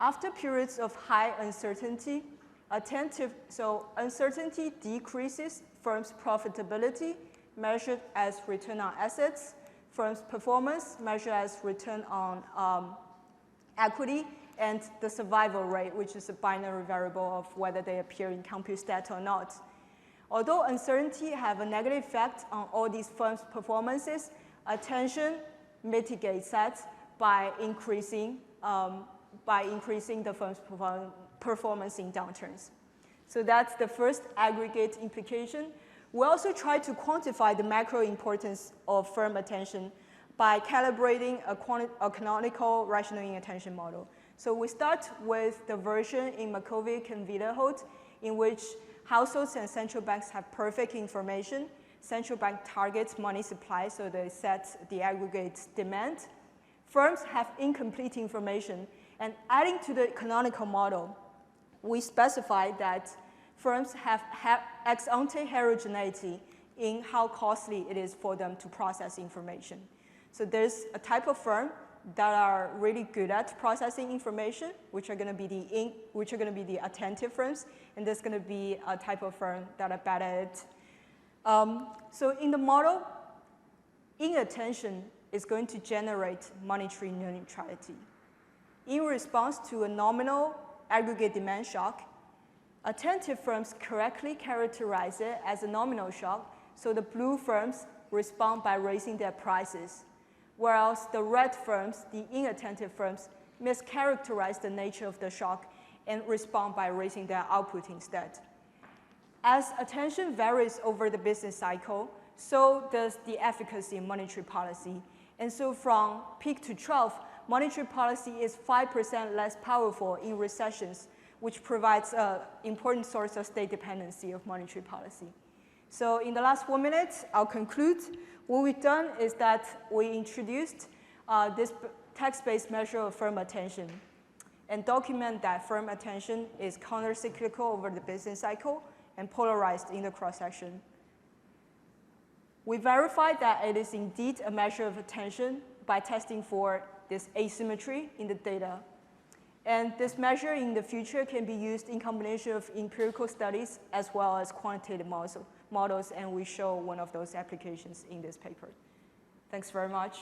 After periods of high uncertainty, uncertainty decreases firms' profitability, measured as return on assets, firms' performance, measured as return on equity, and the survival rate, which is a binary variable of whether they appear in CompuStat or not. Although uncertainty have a negative effect on all these firms' performances, attention mitigates that by increasing the firm's performance in downturns. So that's the first aggregate implication. We also try to quantify the macro importance of firm attention by calibrating a canonical rational inattention model. So we start with the version in Makovic and Wiederholt, in which households and central banks have perfect information. Central bank targets money supply, so they set the aggregate demand. Firms have incomplete information, and adding to the canonical model, we specify that firms have ex ante heterogeneity in how costly it is for them to process information. So there's a type of firm that are really good at processing information, which are going to be the attentive firms, and there's going to be a type of firm that are bad at it. So in the model, inattention is going to generate monetary neutrality. In response to a nominal aggregate demand shock, attentive firms correctly characterize it as a nominal shock, so the blue firms respond by raising their prices, whereas the red firms, the inattentive firms, mischaracterize the nature of the shock and respond by raising their output instead. As attention varies over the business cycle, so does the efficacy in monetary policy. And so from peak to trough, monetary policy is 5% less powerful in recessions, which provides an important source of state dependency of monetary policy. So in the last 1 minute, I'll conclude. What we've done is that we introduced this text-based measure of firm attention and document that firm attention is counter-cyclical over the business cycle and polarized in the cross-section. We verified that it is indeed a measure of attention by testing for this asymmetry in the data. And this measure in the future can be used in combination of empirical studies as well as quantitative models, and we show one of those applications in this paper. Thanks very much.